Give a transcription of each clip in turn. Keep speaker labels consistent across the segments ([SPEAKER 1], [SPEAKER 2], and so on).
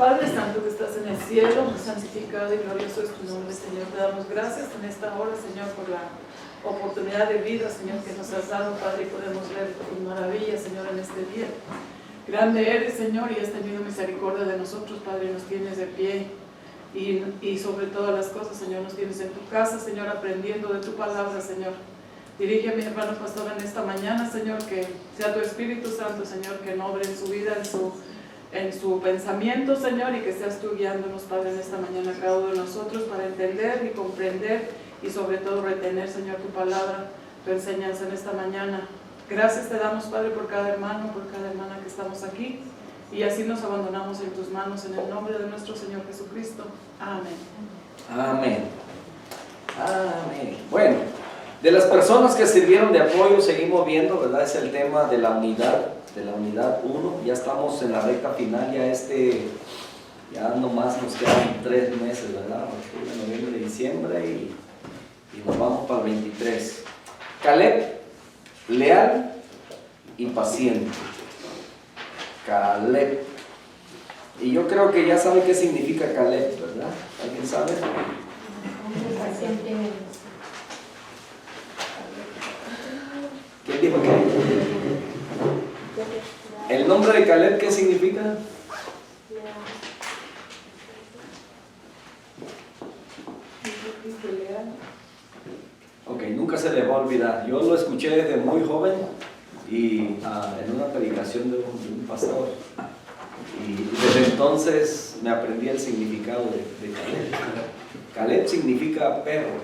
[SPEAKER 1] Padre Santo que estás en el cielo, santificado y glorioso es tu nombre, Señor. Te damos gracias en esta hora, Señor, por la oportunidad de vida, Señor, que nos has dado, Padre, y podemos ver tus maravillas, Señor, en este día. Grande eres, Señor, y has tenido misericordia de nosotros, Padre, y nos tienes de pie. Y sobre todas las cosas, Señor, nos tienes en tu casa, Señor, aprendiendo de tu palabra, Señor. Dirige a mi hermano pastor en esta mañana, Señor, que sea tu Espíritu Santo, Señor, que no obre en su vida, en su pensamiento, Señor, y que seas tú guiándonos, Padre, en esta mañana cada uno de nosotros para entender y comprender y sobre todo retener, Señor, tu palabra, tu enseñanza en esta mañana. Gracias te damos, Padre, por cada hermano, por cada hermana que estamos aquí, y así nos abandonamos en tus manos en el nombre de nuestro Señor Jesucristo. Amén.
[SPEAKER 2] Amén. Amén. Bueno, de las personas que sirvieron de apoyo seguimos viendo, ¿verdad? Es el tema de la unidad 1. Ya estamos en la recta final, ya nomás nos quedan 3 meses, ¿verdad? Octubre, noviembre, diciembre y nos vamos para el 23. Caleb, leal y paciente. Caleb. Y yo creo que ya sabe qué significa Caleb, ¿verdad? ¿Alguien sabe?
[SPEAKER 3] Paciente.
[SPEAKER 2] ¿Quién dijo que? ¿El nombre de Caleb qué significa? Ok, nunca se le va a olvidar. Yo lo escuché desde muy joven y en una predicación de un pastor. Y desde entonces me aprendí el significado de Caleb. Caleb significa perro.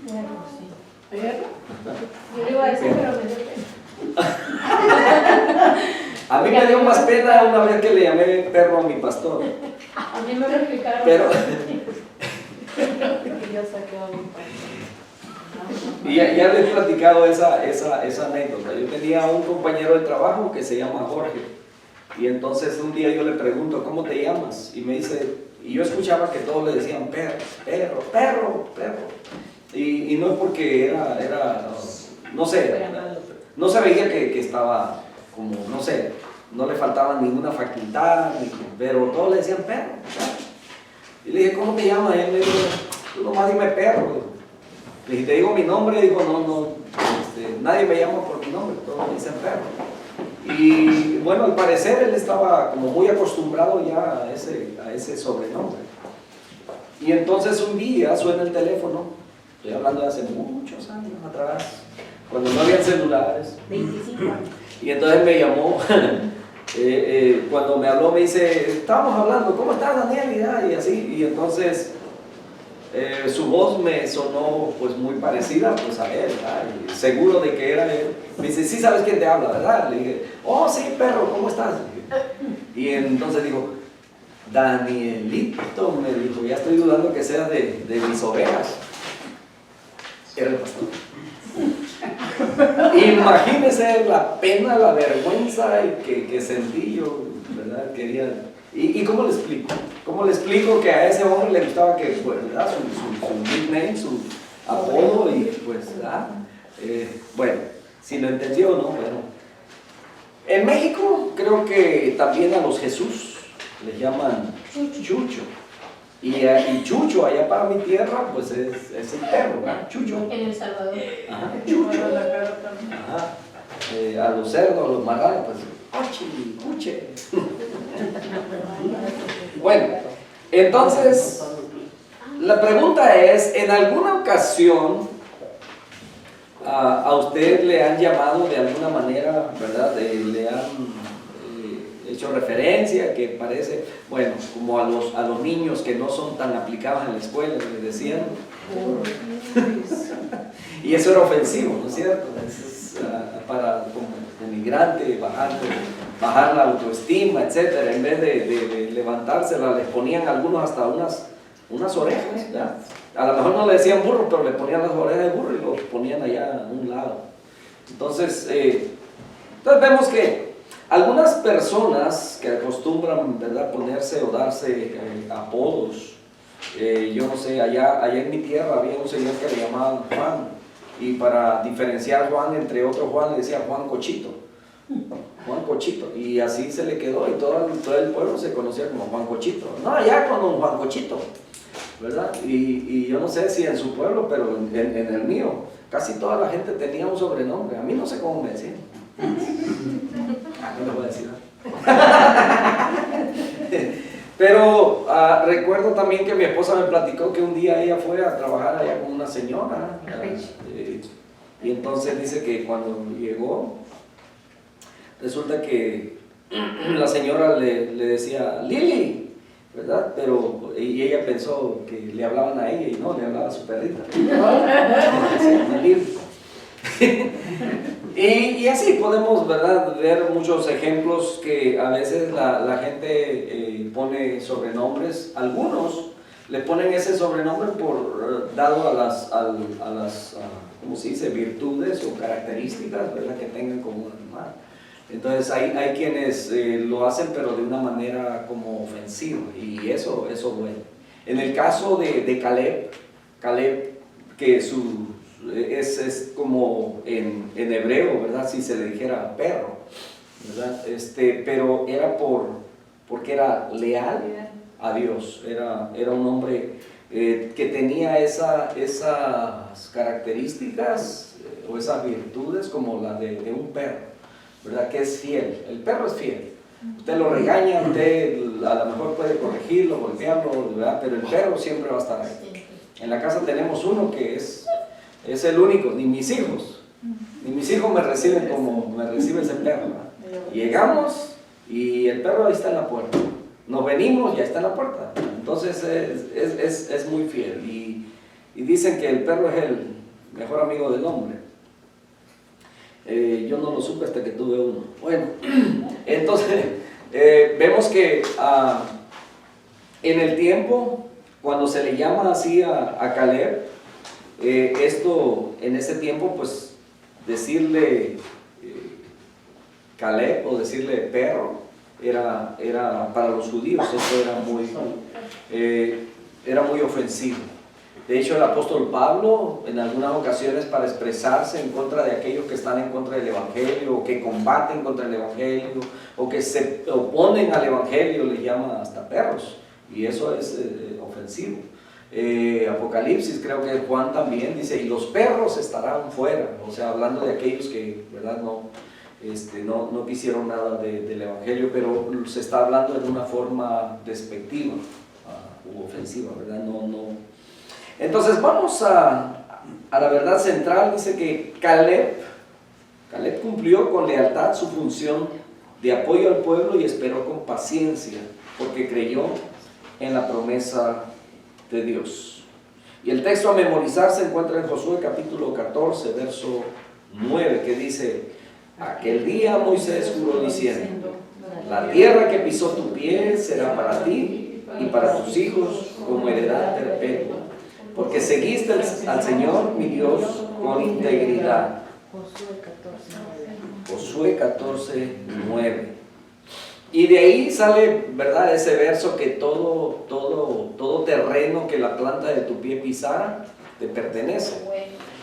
[SPEAKER 3] Perro, sí.
[SPEAKER 1] ¿Perro?
[SPEAKER 3] Yo le iba a decir, pero me dio pena.
[SPEAKER 2] A mí me dio más pena una vez que le llamé perro a mi pastor.
[SPEAKER 3] A mí me lo explicaron.
[SPEAKER 2] Pero,
[SPEAKER 1] Que ya saqué a mi padre.
[SPEAKER 2] y ya les he platicado esa anécdota. Yo tenía un compañero de trabajo que se llama Jorge. Y entonces un día yo le pregunto, ¿cómo te llamas? Y me dice, y yo escuchaba que todos le decían perro, perro, perro, perro. Y no es porque era no sé, no se veía que estaba como, no sé, no le faltaba ninguna facultad, pero todos le decían perro, perro. Y le dije, ¿cómo te llamas? Y él me dijo, tú nomás dime perro. Le dije, ¿te digo mi nombre? Y dijo, no, nadie me llama por mi nombre, todos me dicen perro. Y bueno, al parecer él estaba como muy acostumbrado ya a ese sobrenombre. Y entonces un día suena el teléfono, estoy hablando de hace muchos años atrás, cuando no había celulares.
[SPEAKER 3] 25 años.
[SPEAKER 2] Y entonces me llamó, cuando me habló me dice, estábamos hablando, ¿cómo estás, Daniel? Y así, y entonces su voz me sonó pues muy parecida pues a él, ¿verdad? Y seguro de que era él. Me dice, sí sabes quién te habla, ¿verdad? Le dije, oh sí, perro, ¿cómo estás? Y entonces digo, Danielito, me dijo, ya estoy dudando que seas de mis ovejas. Era el pastor. Imagínese la pena, la vergüenza que sentí yo, ¿verdad? Quería... ¿Y cómo le explico? ¿Cómo le explico que a ese hombre le gustaba que, pues, ¿verdad? Su nickname, su apodo y pues, ¿verdad? Bueno, si lo entendió o no, bueno. En México creo que también a los Jesús les llaman Chucho. Y Chucho, allá para mi tierra, pues es el perro, ¿verdad? Chucho.
[SPEAKER 3] En El Salvador.
[SPEAKER 2] Ajá, Chucho. Ajá. A los cerdos, a los marranos, pues, ochi, cuche. Bueno, entonces, la pregunta es, ¿en alguna ocasión a usted le han llamado de alguna manera, ¿verdad? Le han hecho referencia, que parece, bueno, como a los niños que no son tan aplicados en la escuela, les decían? Y eso era ofensivo, ¿no es cierto? Para como migrante, bajar la autoestima, etc. En vez de levantársela, les ponían algunos hasta unas orejas, ¿ya? A lo mejor no le decían burro, pero le ponían las orejas de burro y lo ponían allá a un lado. Entonces vemos que algunas personas que acostumbran, ¿verdad?, ponerse o darse apodos, yo no sé, allá en mi tierra había un señor que le llamaban Juan, y para diferenciar Juan entre otro Juan le decía Juan Cochito. Juan Cochito. Y así se le quedó y todo el pueblo se conocía como Juan Cochito. No, ya con don Juan Cochito, ¿verdad? Y yo no sé si en su pueblo, pero en el mío, casi toda la gente tenía un sobrenombre. A mí no sé cómo me decían. No le voy a decir nada. Pero recuerdo también que mi esposa me platicó que un día ella fue a trabajar allá con una señora. Y entonces dice que cuando llegó, resulta que la señora le decía, Lili, ¿verdad? Pero y ella pensó que le hablaban a ella y no, le hablaba a su perrita. Se llama Lili. Y así podemos, ¿verdad?, ver muchos ejemplos que a veces la gente pone sobrenombres. Algunos le ponen ese sobrenombre dado a las ¿cómo se dice?, virtudes o características, ¿verdad?, que tengan como un animal. Entonces hay quienes lo hacen pero de una manera como ofensiva, y eso bueno. En el caso de Caleb, que es como en hebreo, ¿verdad?, si se le dijera perro, ¿verdad? Pero era porque era leal a Dios, era un hombre que tenía esas características o esas virtudes como la de un perro, ¿verdad?, que es fiel. El perro es fiel. Usted lo regaña, usted a lo mejor puede corregirlo, golpearlo, ¿verdad?, pero el perro siempre va a estar ahí. En la casa tenemos uno que es el único, ni mis hijos me reciben como me recibe ese perro, ¿verdad? Llegamos y el perro ahí está en la puerta. Nos venimos y ahí está en la puerta. Entonces es muy fiel. Y dicen que el perro es el mejor amigo del hombre. Yo no lo supe hasta que tuve uno. Bueno, entonces vemos que en el tiempo, cuando se le llama así a Caleb, en ese tiempo, pues decirle Caleb o decirle perro era para los judíos, eso era muy ofensivo. De hecho, el apóstol Pablo, en algunas ocasiones, para expresarse en contra de aquellos que están en contra del Evangelio, o que combaten contra el Evangelio, o que se oponen al Evangelio, les llama hasta perros, y eso es ofensivo. Apocalipsis, creo que Juan también dice, y los perros estarán fuera, o sea, hablando de aquellos que, ¿verdad?, no quisieron nada del Evangelio, pero se está hablando en una forma despectiva u ofensiva, ¿verdad? No. Entonces vamos a la verdad central. Dice que Caleb cumplió con lealtad su función de apoyo al pueblo y esperó con paciencia, porque creyó en la promesa de Dios. Y el texto a memorizar se encuentra en Josué capítulo 14, verso 9, que dice: aquel día Moisés juró diciendo, la tierra que pisó tu pie será para ti y para tus hijos como heredad perpetua, porque seguiste al Señor mi Dios con integridad. Josué 14, 9. Y de ahí sale, ¿verdad?, ese verso que todo terreno que la planta de tu pie pisara te pertenece.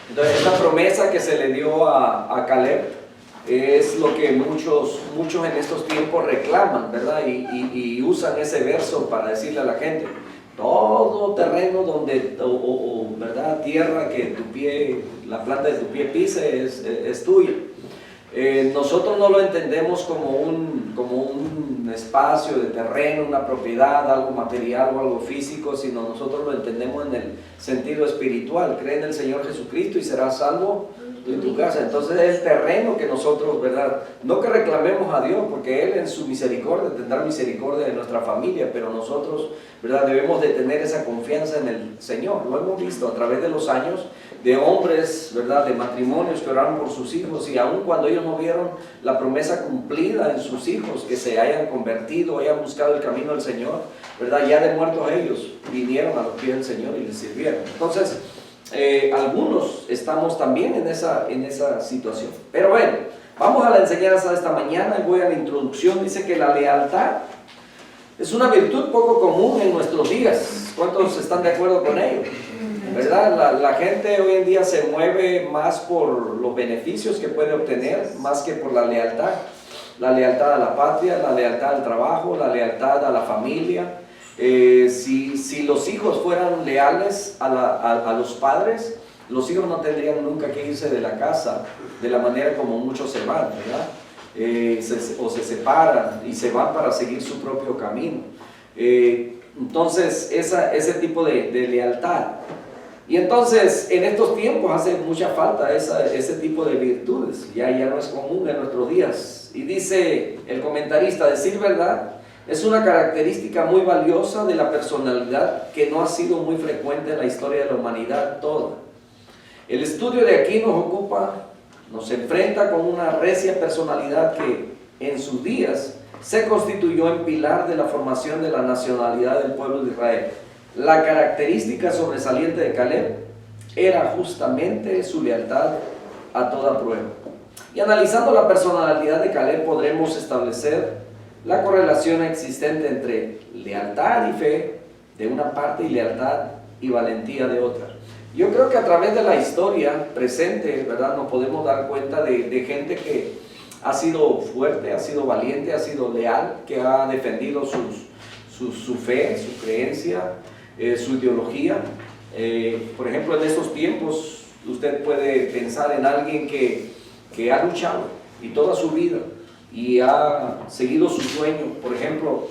[SPEAKER 2] Entonces esta promesa que se le dio a Caleb es lo que muchos en estos tiempos reclaman, ¿verdad? Y usan ese verso para decirle a la gente: todo terreno donde, ¿verdad?, tierra que la planta de tu pie pise es tuya. Nosotros no lo entendemos como un espacio de terreno, una propiedad, algo material o algo físico, sino nosotros lo entendemos en el sentido espiritual. Cree en el Señor Jesucristo y serás salvo en tu casa. Entonces es el terreno que nosotros, ¿verdad?, no que reclamemos a Dios, porque Él en su misericordia tendrá misericordia de nuestra familia, pero nosotros, ¿verdad?, debemos de tener esa confianza en el Señor. Lo hemos visto a través de los años de hombres, ¿verdad?, de matrimonios que oraron por sus hijos, y aun cuando ellos no vieron la promesa cumplida en sus hijos, que se hayan convertido, hayan buscado el camino del Señor, ¿verdad?, ya de muertos ellos vinieron a los pies del Señor y les sirvieron. Entonces algunos estamos también en esa situación. Pero bueno, vamos a la enseñanza de esta mañana. Voy a la introducción. Dice que la lealtad es una virtud poco común en nuestros días. ¿Cuántos están de acuerdo con ello? ¿Verdad? La gente hoy en día se mueve más por los beneficios que puede obtener, más que por la lealtad. la lealtad a la patria, la lealtad al trabajo, la lealtad a la familia. Si los hijos fueran leales a los padres, los hijos no tendrían nunca que irse de la casa de la manera como muchos se van, ¿verdad? O se separan y se van para seguir su propio camino. Entonces, ese tipo de lealtad. Y entonces, en estos tiempos hace mucha falta ese tipo de virtudes. Ya no es común en nuestros días. Y dice el comentarista, decir verdad es una característica muy valiosa de la personalidad que no ha sido muy frecuente en la historia de la humanidad toda. El estudio de aquí nos enfrenta con una recia personalidad que en sus días se constituyó en pilar de la formación de la nacionalidad del pueblo de Israel. La característica sobresaliente de Caleb era justamente su lealtad a toda prueba. Y analizando la personalidad de Caleb podremos establecer la correlación existente entre lealtad y fe de una parte y lealtad y valentía de otra. Yo creo que a través de la historia presente, ¿verdad?, nos podemos dar cuenta de gente que ha sido fuerte, ha sido valiente, ha sido leal, que ha defendido su fe, su creencia, su ideología. Por ejemplo, en estos tiempos usted puede pensar en alguien que ha luchado y toda su vida y ha seguido su sueño. Por ejemplo,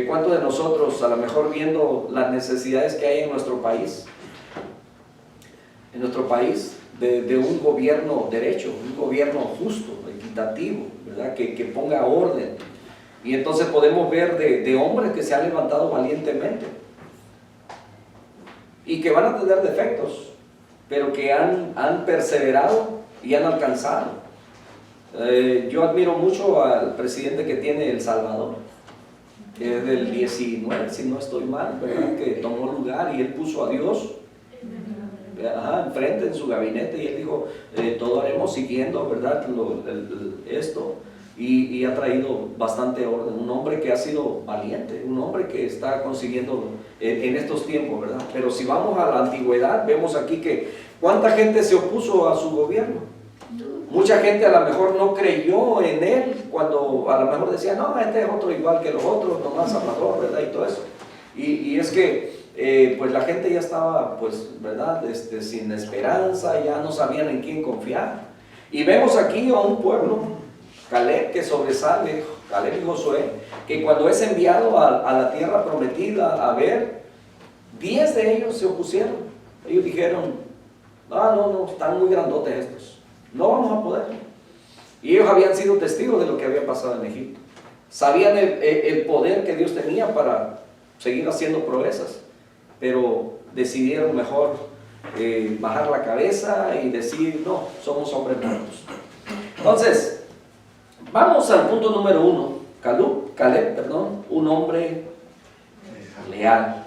[SPEAKER 2] ¿cuántos de nosotros, a lo mejor viendo las necesidades que hay en nuestro país, de un gobierno derecho, un gobierno justo, equitativo, ¿verdad?, que ponga orden? Y entonces podemos ver de hombres que se han levantado valientemente y que van a tener defectos, pero que han perseverado y han alcanzado. Yo admiro mucho al presidente que tiene El Salvador, que es del 19, si no estoy mal, ¿verdad?, que tomó lugar y él puso a Dios enfrente en su gabinete y él dijo, todo haremos siguiendo, ¿verdad?, esto. Y ha traído bastante orden. Un hombre que ha sido valiente, un hombre que está consiguiendo en estos tiempos, ¿verdad? Pero si vamos a la antigüedad, vemos aquí que ¿cuánta gente se opuso a su gobierno? Mucha gente a lo mejor no creyó en él, cuando a lo mejor decía, no, este es otro igual que los otros, nomás Salvador, ¿verdad? Y todo eso. Y es que pues la gente ya estaba, pues, ¿verdad?, sin esperanza, ya no sabían en quién confiar. Y vemos aquí a un pueblo, Caleb, que sobresale, Caleb y Josué, que cuando es enviado a la tierra prometida a ver, 10 de ellos se opusieron. Ellos dijeron, no, están muy grandotes estos, no vamos a poder. Y ellos habían sido testigos de lo que había pasado en Egipto. Sabían el poder que Dios tenía para seguir haciendo proezas, pero decidieron mejor bajar la cabeza y decir, no, somos hombres muertos. Entonces, vamos al punto número 1. Caleb, un hombre leal.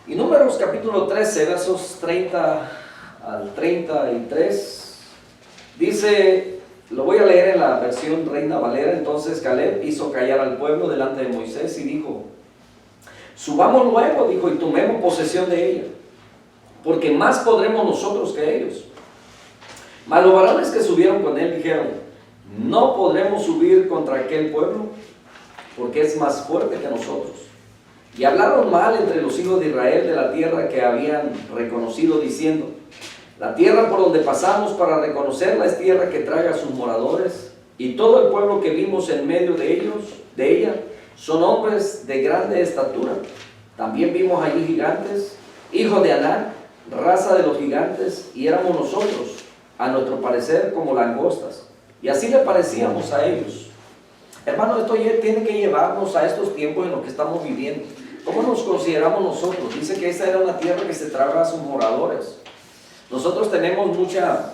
[SPEAKER 2] Y Números capítulo 13, versos 30 al 33, dice, lo voy a leer en la versión Reina Valera. Entonces Caleb hizo callar al pueblo delante de Moisés y dijo, subamos luego, dijo, y tomemos posesión de ella, porque más podremos nosotros que ellos. Mas los varones que subieron con él dijeron, no podremos subir contra aquel pueblo, porque es más fuerte que nosotros. Y hablaron mal entre los hijos de Israel de la tierra que habían reconocido, diciendo, la tierra por donde pasamos para reconocerla es tierra que traga a sus moradores, y todo el pueblo que vimos en medio de ella, son hombres de grande estatura. También vimos allí gigantes, hijos de Anak, raza de los gigantes, y éramos nosotros, a nuestro parecer, como langostas. Y así le parecíamos a ellos. Hermano, esto tiene que llevarnos a estos tiempos en los que estamos viviendo. ¿Cómo nos consideramos nosotros? Dice que esa era una tierra que se traga a sus moradores. Nosotros tenemos mucha,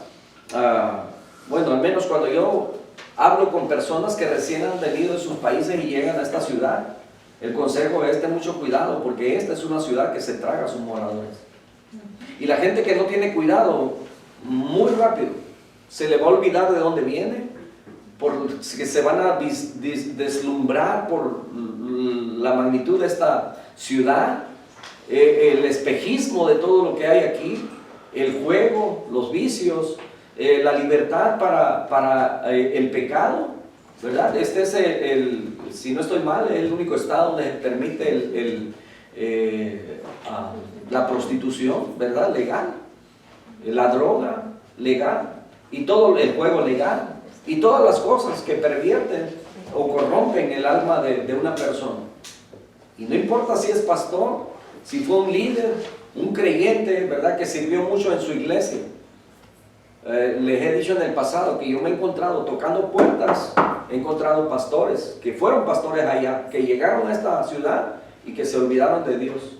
[SPEAKER 2] bueno, al menos cuando yo hablo con personas que recién han venido de sus países y llegan a esta ciudad, el consejo es ten mucho cuidado, porque esta es una ciudad que se traga a sus moradores. Y la gente que no tiene cuidado, muy rápido se le va a olvidar de dónde viene, porque se van a deslumbrar por la magnitud de esta ciudad, el espejismo de todo lo que hay aquí, el juego, los vicios, la libertad para el pecado, ¿verdad? Este es si no estoy mal, es el único estado donde se permite la prostitución, ¿verdad? Legal, la droga legal, y todo el juego legal, y todas las cosas que pervierten o corrompen el alma de una persona. Y no importa si es pastor, si fue un líder, un creyente, ¿verdad? Que sirvió mucho en su iglesia. Les he dicho en el pasado que yo me he encontrado tocando puertas, he encontrado pastores que fueron pastores allá, que llegaron a esta ciudad y que se olvidaron de Dios,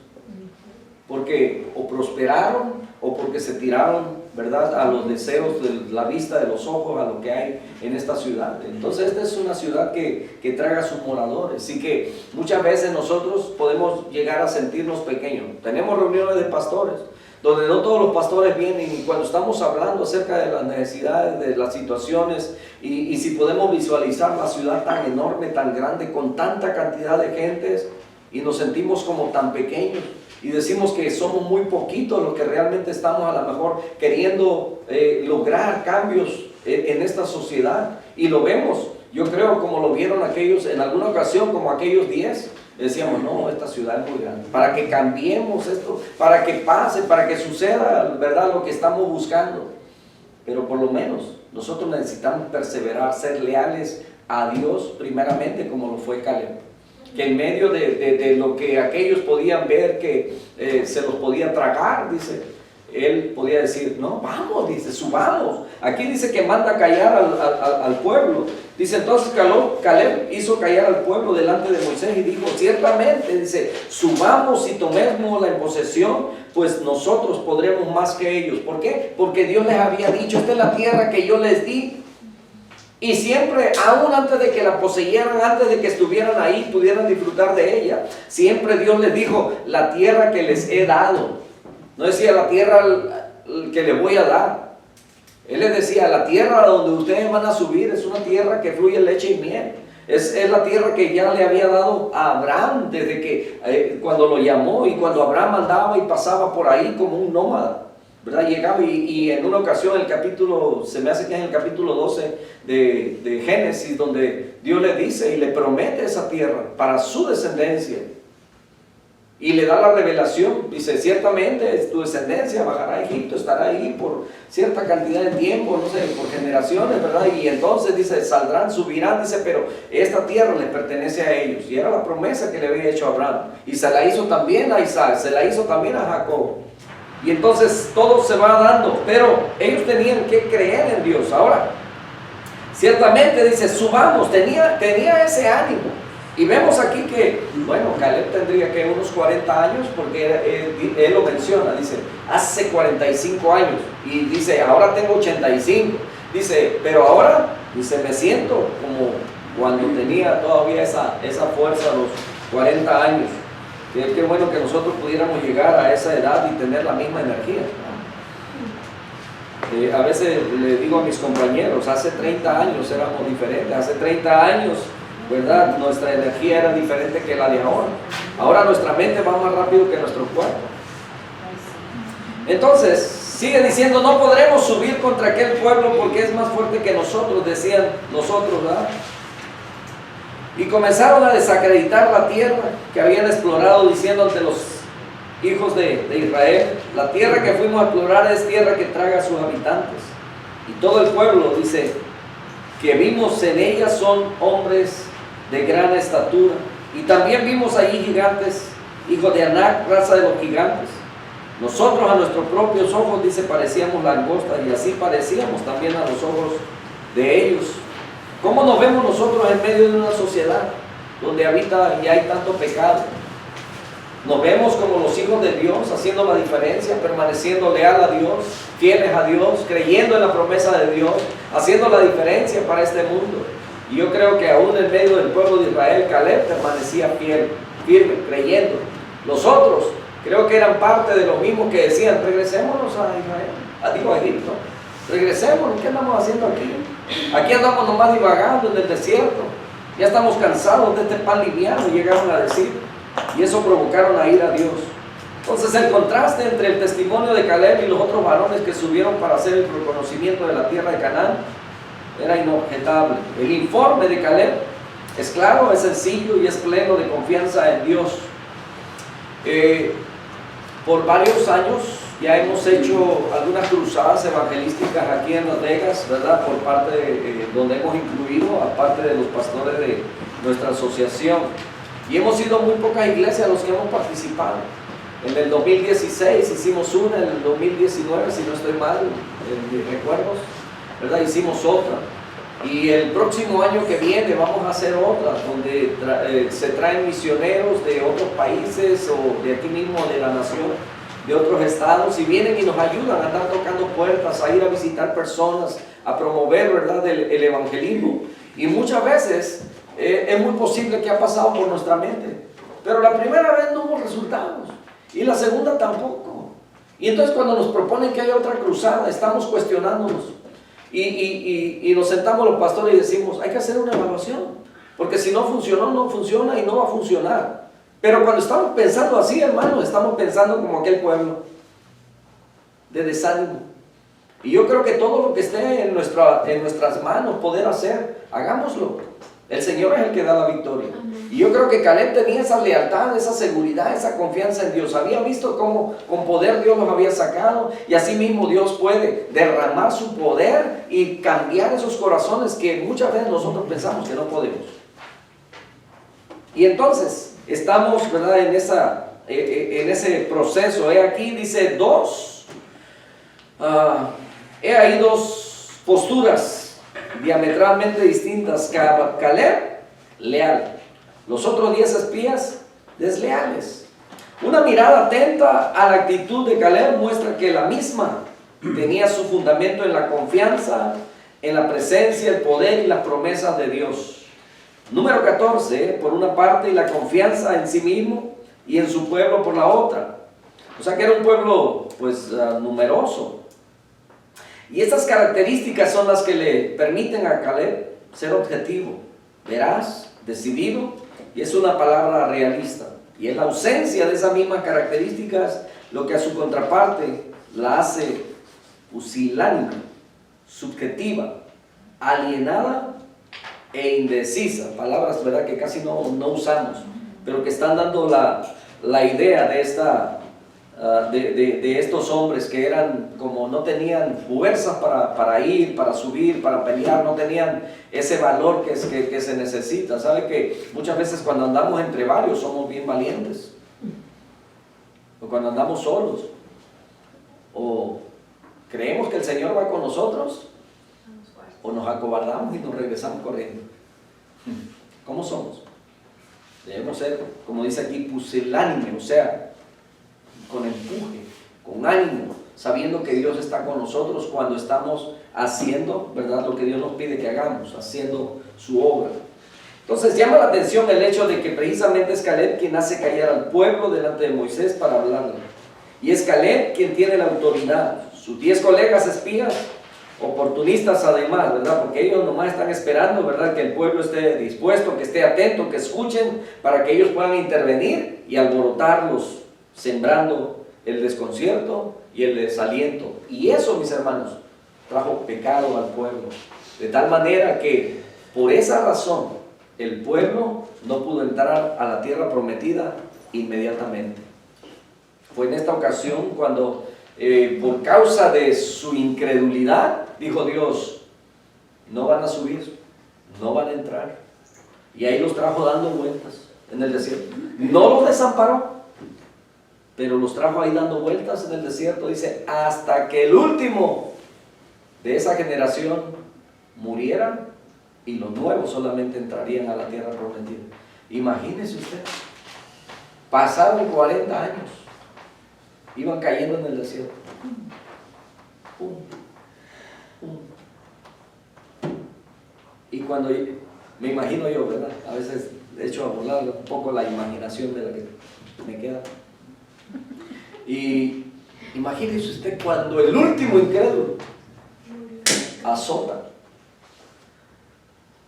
[SPEAKER 2] porque o prosperaron o porque se tiraron, ¿verdad?, a los deseos de la vista, de los ojos, a lo que hay en esta ciudad. Entonces esta es una ciudad que traga a sus moradores, y que muchas veces nosotros podemos llegar a sentirnos pequeños. Tenemos reuniones de pastores donde no todos los pastores vienen, y cuando estamos hablando acerca de las necesidades, de las situaciones, y si podemos visualizar la ciudad tan enorme, tan grande, con tanta cantidad de gentes, y nos sentimos como tan pequeños, y decimos que somos muy poquitos los que realmente estamos a lo mejor queriendo lograr cambios en esta sociedad, y lo vemos, yo creo, como lo vieron aquellos, en alguna ocasión, como aquellos 10, decíamos, no, esta ciudad es muy grande, para que cambiemos esto, para que pase, para que suceda, ¿verdad?, lo que estamos buscando. Pero por lo menos nosotros necesitamos perseverar, ser leales a Dios primeramente, como lo fue Caleb, que en medio de lo que aquellos podían ver que se los podía tragar, dice, él podía decir, no, vamos, dice, subamos. Aquí dice que manda callar al pueblo. Dice, entonces Caleb hizo callar al pueblo delante de Moisés y dijo, ciertamente, dice, subamos y tomemos en posesión, pues nosotros podremos más que ellos. ¿Por qué? Porque Dios les había dicho, esta es la tierra que yo les di. Y siempre, aún antes de que la poseyeran, antes de que estuvieran ahí, pudieran disfrutar de ella, siempre Dios les dijo, la tierra que les he dado. No decía la tierra que les voy a dar. Él les decía, la tierra donde ustedes van a subir es una tierra que fluye leche y miel. Es la tierra que ya le había dado a Abraham desde que cuando lo llamó, y cuando Abraham andaba y pasaba por ahí como un nómada, ¿verdad? Llegaba y en una ocasión, se me hace que es en el capítulo 12 de Génesis, donde Dios le dice y le promete esa tierra para su descendencia. Y le da la revelación, dice, ciertamente tu descendencia bajará a Egipto, estará ahí por cierta cantidad de tiempo, no sé, por generaciones, ¿verdad? Y entonces dice, saldrán, subirán, dice, pero esta tierra les pertenece a ellos. Y era la promesa que le había hecho a Abraham. Y se la hizo también a Isaac, se la hizo también a Jacob. Y entonces todo se va dando, pero ellos tenían que creer en Dios. Ahora, ciertamente dice, subamos, tenía ese ánimo. Y vemos aquí que, bueno, Caleb tendría que unos 40 años, porque él lo menciona, dice, hace 45 años, y dice, ahora tengo 85, dice, pero ahora, dice, me siento como cuando tenía todavía esa fuerza a los 40 años. Qué bueno que nosotros pudiéramos llegar a esa edad y tener la misma energía. A veces le digo a mis compañeros, hace 30 años éramos diferentes, hace 30 años, ¿verdad?, nuestra energía era diferente que la de ahora. Ahora nuestra mente va más rápido que nuestro cuerpo. Entonces, sigue diciendo, no podremos subir contra aquel pueblo porque es más fuerte que nosotros, decían nosotros, ¿verdad? Y comenzaron a desacreditar la tierra que habían explorado, diciendo ante los hijos de Israel, la tierra que fuimos a explorar es tierra que traga a sus habitantes. Y todo el pueblo, dice, que vimos en ella son hombres de gran estatura. Y también vimos allí gigantes, hijos de Anac, raza de los gigantes. Nosotros a nuestros propios ojos, dice, parecíamos langostas, y así parecíamos también a los ojos de ellos. ¿Cómo nos vemos nosotros en medio de una sociedad donde habita y hay tanto pecado? Nos vemos como los hijos de Dios, haciendo la diferencia, permaneciendo leal a Dios, fieles a Dios, creyendo en la promesa de Dios, haciendo la diferencia para este mundo. Y yo creo que aún en medio del pueblo de Israel, Caleb permanecía firme, creyendo. Los otros creo que eran parte de lo mismo que decían, regresémonos a Israel, a Egipto, regresémonos, ¿qué andamos haciendo aquí? Aquí andamos nomás divagando en el desierto, ya estamos cansados de este pan liviano, llegaron a decir. Y eso provocaron a ir a Dios. Entonces el contraste entre el testimonio de Caleb y los otros varones que subieron para hacer el reconocimiento de la tierra de Canaán era inobjetable. El informe de Caleb es claro, es sencillo y es pleno de confianza en Dios. Por varios años ya hemos hecho algunas cruzadas evangelísticas aquí en Las Vegas, ¿verdad? Por parte de donde hemos incluido, aparte de los pastores de nuestra asociación. Y hemos sido muy pocas iglesias los que hemos participado. En el 2016 hicimos una, en el 2019, si no estoy mal, en mis recuerdos, ¿verdad? Hicimos otra. Y el próximo año que viene vamos a hacer otra, donde se traen misioneros de otros países o de aquí mismo, de la nación, de otros estados, y vienen y nos ayudan a andar tocando puertas, a ir a visitar personas, a promover, ¿verdad?, el evangelismo. Y muchas veces es muy posible que ha pasado por nuestra mente, pero la primera vez no hubo resultados. Y la segunda tampoco. Y entonces cuando nos proponen que haya otra cruzada, estamos cuestionándonos. Y nos sentamos los pastores y decimos, hay que hacer una evaluación. Porque si no funcionó, no funciona y no va a funcionar. Pero cuando estamos pensando así, hermanos, estamos pensando como aquel pueblo, de desánimo. Y yo creo que todo lo que esté en nuestras manos poder hacer, hagámoslo. El Señor es el que da la victoria. Y yo creo que Caleb tenía esa lealtad, esa seguridad, esa confianza en Dios. Había visto cómo con poder Dios los había sacado, y así mismo Dios puede derramar su poder y cambiar esos corazones que muchas veces nosotros pensamos que no podemos. Y entonces estamos, ¿verdad?, en ese proceso. He aquí, dice, he ahí dos posturas diametralmente distintas. Caleb, leal. Los otros 10 espías, desleales. Una mirada atenta a la actitud de Caleb muestra que la misma tenía su fundamento en la confianza, en la presencia, el poder y las promesas de Dios. Número 14, por una parte, y la confianza en sí mismo y en su pueblo por la otra. O sea que era un pueblo, pues, numeroso. Y estas características son las que le permiten a Caleb ser objetivo, veraz, decidido, y es una palabra realista. Y es la ausencia de esas mismas características lo que a su contraparte la hace pusilánime, subjetiva, alienada e indecisa. Palabras, ¿verdad?, que casi no usamos, pero que están dando la idea de de estos hombres que eran como no tenían fuerzas para ir, para subir, para pelear, no tenían ese valor que se necesita. ¿Sabe que muchas veces cuando andamos entre varios somos bien valientes? O cuando andamos solos, o creemos que el Señor va con nosotros, o nos acobardamos y nos regresamos corriendo. ¿Cómo somos? Debemos ser, como dice aquí, pusilánime, o sea, con empuje, con ánimo, sabiendo que Dios está con nosotros cuando estamos haciendo, ¿verdad?, lo que Dios nos pide que hagamos, haciendo su obra. Entonces llama la atención el hecho de que precisamente es Caleb quien hace callar al pueblo delante de Moisés para hablarle. Y es Caleb quien tiene la autoridad. Sus 10 colegas espías, oportunistas además, ¿verdad?, porque ellos nomás están esperando, ¿verdad?, que el pueblo esté dispuesto, que esté atento, que escuchen, para que ellos puedan intervenir y alborotarlos, sembrando el desconcierto y el desaliento. Y eso, mis hermanos, trajo pecado al pueblo, de tal manera que por esa razón el pueblo no pudo entrar a la tierra prometida inmediatamente. Fue en esta ocasión cuando por causa de su incredulidad dijo Dios, no van a subir, no van a entrar, y ahí los trajo dando vueltas en el desierto. No los desamparó, pero los trajo ahí dando vueltas en el desierto, dice, hasta que el último de esa generación muriera y los nuevos solamente entrarían a la tierra prometida. Imagínese usted, pasaron 40 años, iban cayendo en el desierto. Pum, pum. Y cuando, me imagino yo, ¿verdad?, a veces he hecho a volar un poco la imaginación de la que me queda. Y imagínese usted cuando el último incrédulo azota.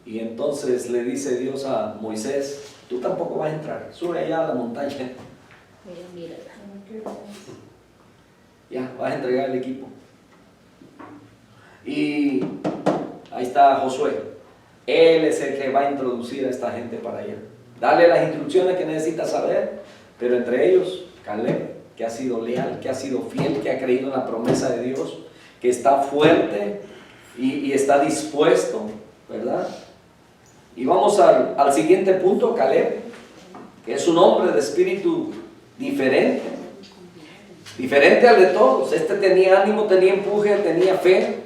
[SPEAKER 2] Y entonces le dice Dios a Moisés, tú tampoco vas a entrar, sube allá a la montaña
[SPEAKER 3] Mira, mírala.
[SPEAKER 2] Ya, vas a entregar el equipo. Y ahí está Josué. Él es el que va a introducir a esta gente para allá. Darle las instrucciones que necesita saber, pero entre ellos, Caleb, que ha sido leal, que ha sido fiel, que ha creído en la promesa de Dios, que está fuerte y está dispuesto, ¿verdad? Y vamos al siguiente punto, Caleb, que es un hombre de espíritu diferente, diferente al de todos. Este tenía ánimo, tenía empuje, tenía fe.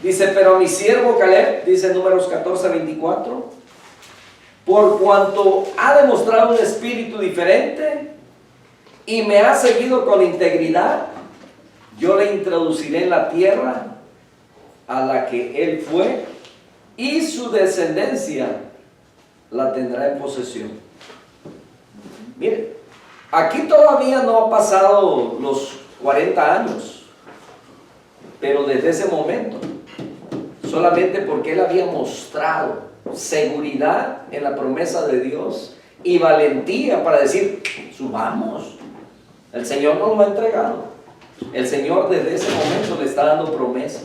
[SPEAKER 2] Dice, pero mi siervo Caleb, dice Números 14:24, por cuanto ha demostrado un espíritu diferente y me ha seguido con integridad, yo le introduciré en la tierra a la que él fue y su descendencia la tendrá en posesión. Mire, aquí todavía no ha pasado los 40 años, pero desde ese momento, solamente porque él había mostrado seguridad en la promesa de Dios y valentía para decir, subamos, el Señor nos lo ha entregado. El Señor desde ese momento le está dando promesa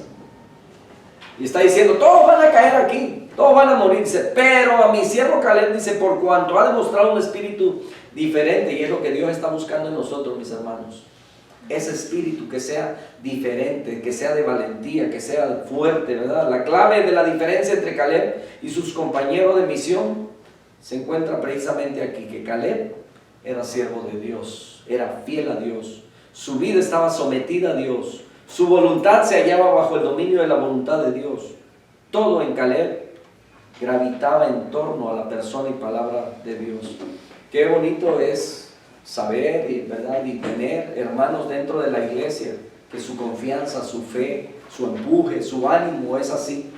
[SPEAKER 2] y está diciendo, todos van a caer aquí, todos van a morir. Dice, pero a mi siervo Caleb, dice, por cuanto ha demostrado un espíritu diferente, y es lo que Dios está buscando en nosotros, mis hermanos, ese espíritu que sea diferente, que sea de valentía, que sea fuerte, ¿verdad? La clave de la diferencia entre Caleb y sus compañeros de misión se encuentra precisamente aquí, que Caleb era siervo de Dios, era fiel a Dios, su vida estaba sometida a Dios, su voluntad se hallaba bajo el dominio de la voluntad de Dios. Todo en Caleb gravitaba en torno a la persona y palabra de Dios. Qué bonito es saber, ¿verdad?, y tener hermanos dentro de la iglesia que su confianza, su fe, su empuje, su ánimo es así.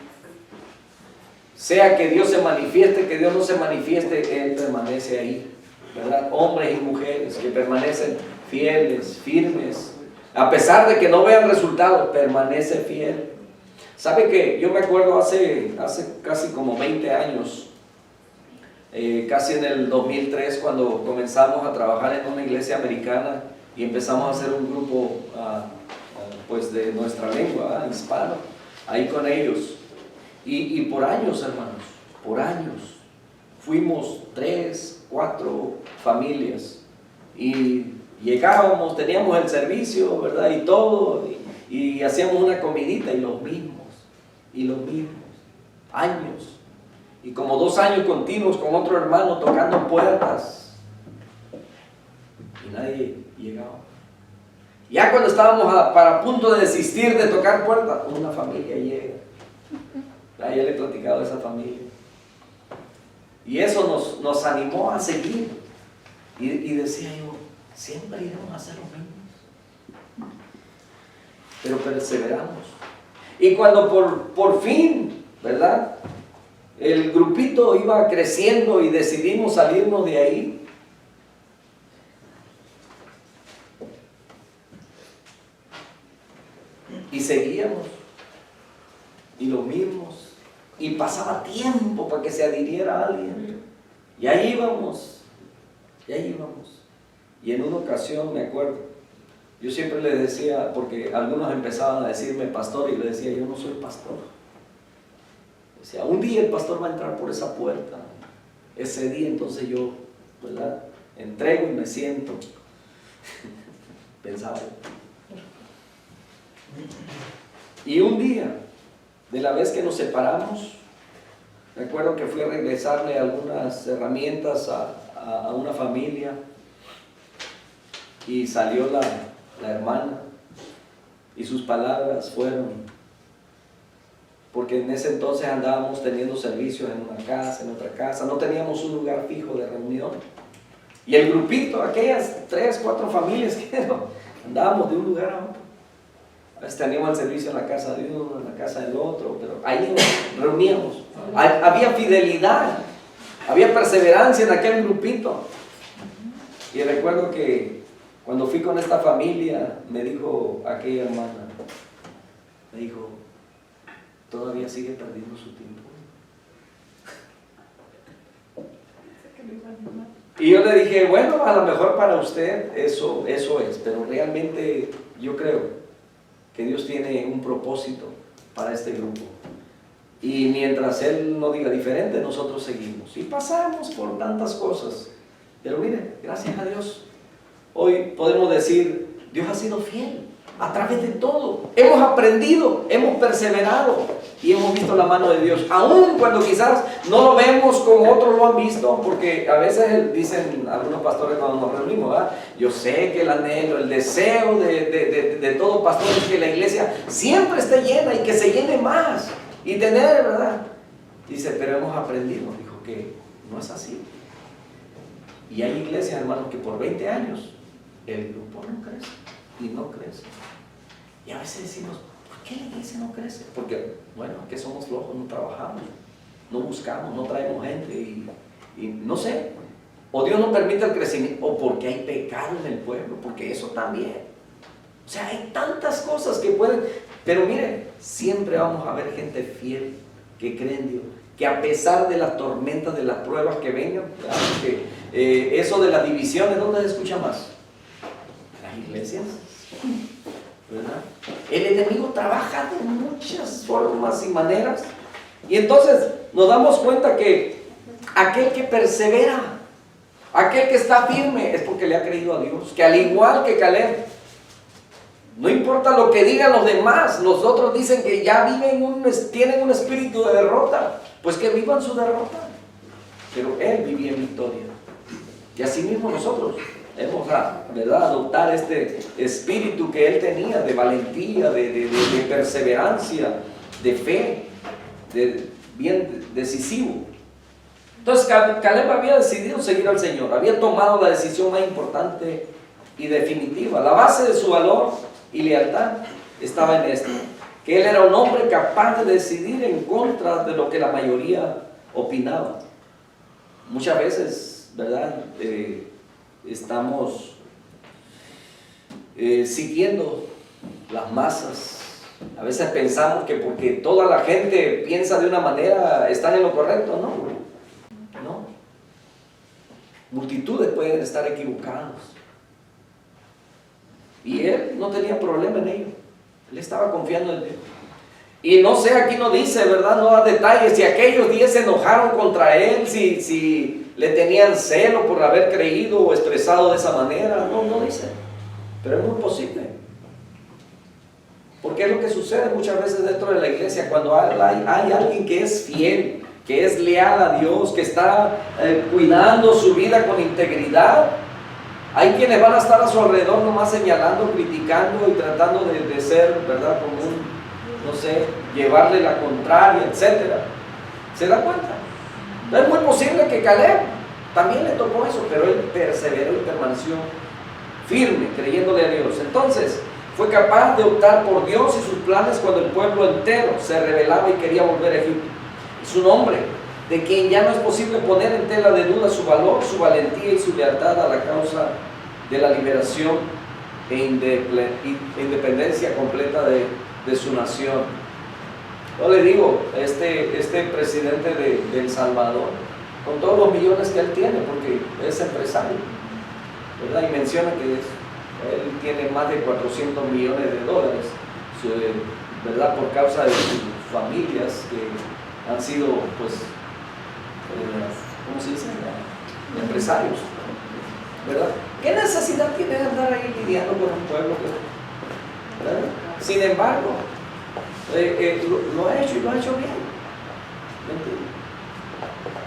[SPEAKER 2] Sea que Dios se manifieste, que Dios no se manifieste, Él permanece ahí, ¿verdad? Hombres y mujeres que permanecen fieles, firmes, a pesar de que no vean resultados, permanece fiel. ¿Sabe que yo me acuerdo hace casi como 20 años, casi en el 2003, cuando comenzamos a trabajar en una iglesia americana y empezamos a hacer un grupo pues de nuestra lengua, hispano, ahí con ellos. Y por años, hermanos, por años, fuimos 3, 4 familias y llegábamos, teníamos el servicio, ¿verdad? Y todo, y hacíamos una comidita y los mismos, años. Y como 2 años continuos con otro hermano tocando puertas y nadie llegaba. Ya cuando estábamos para punto de desistir de tocar puertas, una familia llega. Ya le he platicado a esa familia. Y eso nos animó a seguir. Y decía yo, siempre iremos a hacer lo mismo. Pero perseveramos. Y cuando por fin, ¿verdad?, el grupito iba creciendo y decidimos salirnos de ahí, y seguíamos, y lo mismos, y pasaba tiempo para que se adhiriera alguien, y ahí íbamos, y en una ocasión me acuerdo, yo siempre le decía, porque algunos empezaban a decirme pastor, y le decía, yo no soy pastor. Decía, un día el pastor va a entrar por esa puerta, ese día entonces yo, ¿verdad?, entrego y me siento. Pensaba. Y un día, de la vez que nos separamos, me acuerdo que fui a regresarle algunas herramientas a una familia y salió la hermana y sus palabras fueron, porque en ese entonces andábamos teniendo servicios en una casa, en otra casa, no teníamos un lugar fijo de reunión. Y el grupito, aquellas 3, 4 familias que andábamos de un lugar a otro. A veces teníamos el servicio en la casa de uno, en la casa del otro, pero ahí nos reuníamos. Había fidelidad, había perseverancia en aquel grupito. Y recuerdo que cuando fui con esta familia, me dijo aquella hermana, me dijo, todavía sigue perdiendo su tiempo. Y yo le dije, bueno, a lo mejor para usted eso es, pero realmente yo creo que Dios tiene un propósito para este grupo. Y mientras Él no diga diferente, nosotros seguimos. Y pasamos por tantas cosas. Pero mire, gracias a Dios, hoy podemos decir, Dios ha sido fiel a través de todo. Hemos aprendido, hemos perseverado y hemos visto la mano de Dios. Aún cuando quizás no lo vemos como otros lo han visto, porque a veces dicen algunos pastores cuando nos reunimos, ¿verdad? Yo sé que el anhelo, el deseo de todo pastor es que la iglesia siempre esté llena y que se llene más y tener, ¿verdad? Dice, pero hemos aprendido, dijo, que no es así. Y hay iglesias, hermanos, que por 20 años el grupo no crece y no crece. Y a veces decimos, ¿por qué la iglesia no crece? Porque, bueno, que somos flojos, no trabajamos, no buscamos, no traemos gente y no sé. O Dios no permite el crecimiento, o porque hay pecado en el pueblo, porque eso también. O sea, hay tantas cosas que pueden, pero miren, siempre vamos a ver gente fiel que cree en Dios, que a pesar de las tormentas, de las pruebas que vengan, claro, que eso de las divisiones, ¿dónde se escucha más? En las iglesias, ¿verdad? El enemigo trabaja de muchas formas y maneras, y entonces nos damos cuenta que aquel que persevera, aquel que está firme, es porque le ha creído a Dios, que al igual que Caleb, no importa lo que digan los demás, los otros dicen que ya tienen un espíritu de derrota, pues que vivan su derrota, pero él vivía en victoria. Y así mismo nosotros hemos, ¿verdad?, adoptar este espíritu que él tenía de valentía, de perseverancia, de fe, bien decisivo. Entonces Caleb había decidido seguir al Señor, había tomado la decisión más importante y definitiva. La base de su valor y lealtad estaba en esto, que él era un hombre capaz de decidir en contra de lo que la mayoría opinaba. Muchas veces, ¿verdad?, estamos siguiendo las masas. A veces pensamos que porque toda la gente piensa de una manera están en lo correcto. No. Multitudes pueden estar equivocados. Y él no tenía problema en ello. Él estaba confiando en Dios. Y no sé, aquí no dice, ¿verdad? No da detalles. Si aquellos 10 se enojaron contra él, si le tenían celo por haber creído o expresado de esa manera. No dice. Pero es muy posible. Porque es lo que sucede muchas veces dentro de la iglesia. Cuando hay alguien que es fiel, que es leal a Dios, que está cuidando su vida con integridad, hay quienes van a estar a su alrededor nomás señalando, criticando y tratando de ser, ¿verdad?, como no sé, llevarle la contraria, etc. ¿Se da cuenta? Es muy posible que Caleb también le tocó eso, pero él perseveró y permaneció firme, creyéndole a Dios. Entonces, fue capaz de optar por Dios y sus planes cuando el pueblo entero se rebelaba y quería volver a Egipto. Es un hombre de quien ya no es posible poner en tela de duda su valor, su valentía y su lealtad a la causa de la liberación e independencia completa de su nación. Yo le digo, este presidente de El Salvador, con todos los millones que él tiene, porque es empresario, ¿verdad? Y menciona que él tiene más de 400 millones de dólares, ¿verdad?, por causa de sus familias que han sido, pues, ¿cómo se dice?, empresarios, ¿verdad? ¿Qué necesidad tiene de andar ahí lidiando con un pueblo? ¿Verdad? Sin embargo, lo ha hecho y lo ha hecho bien.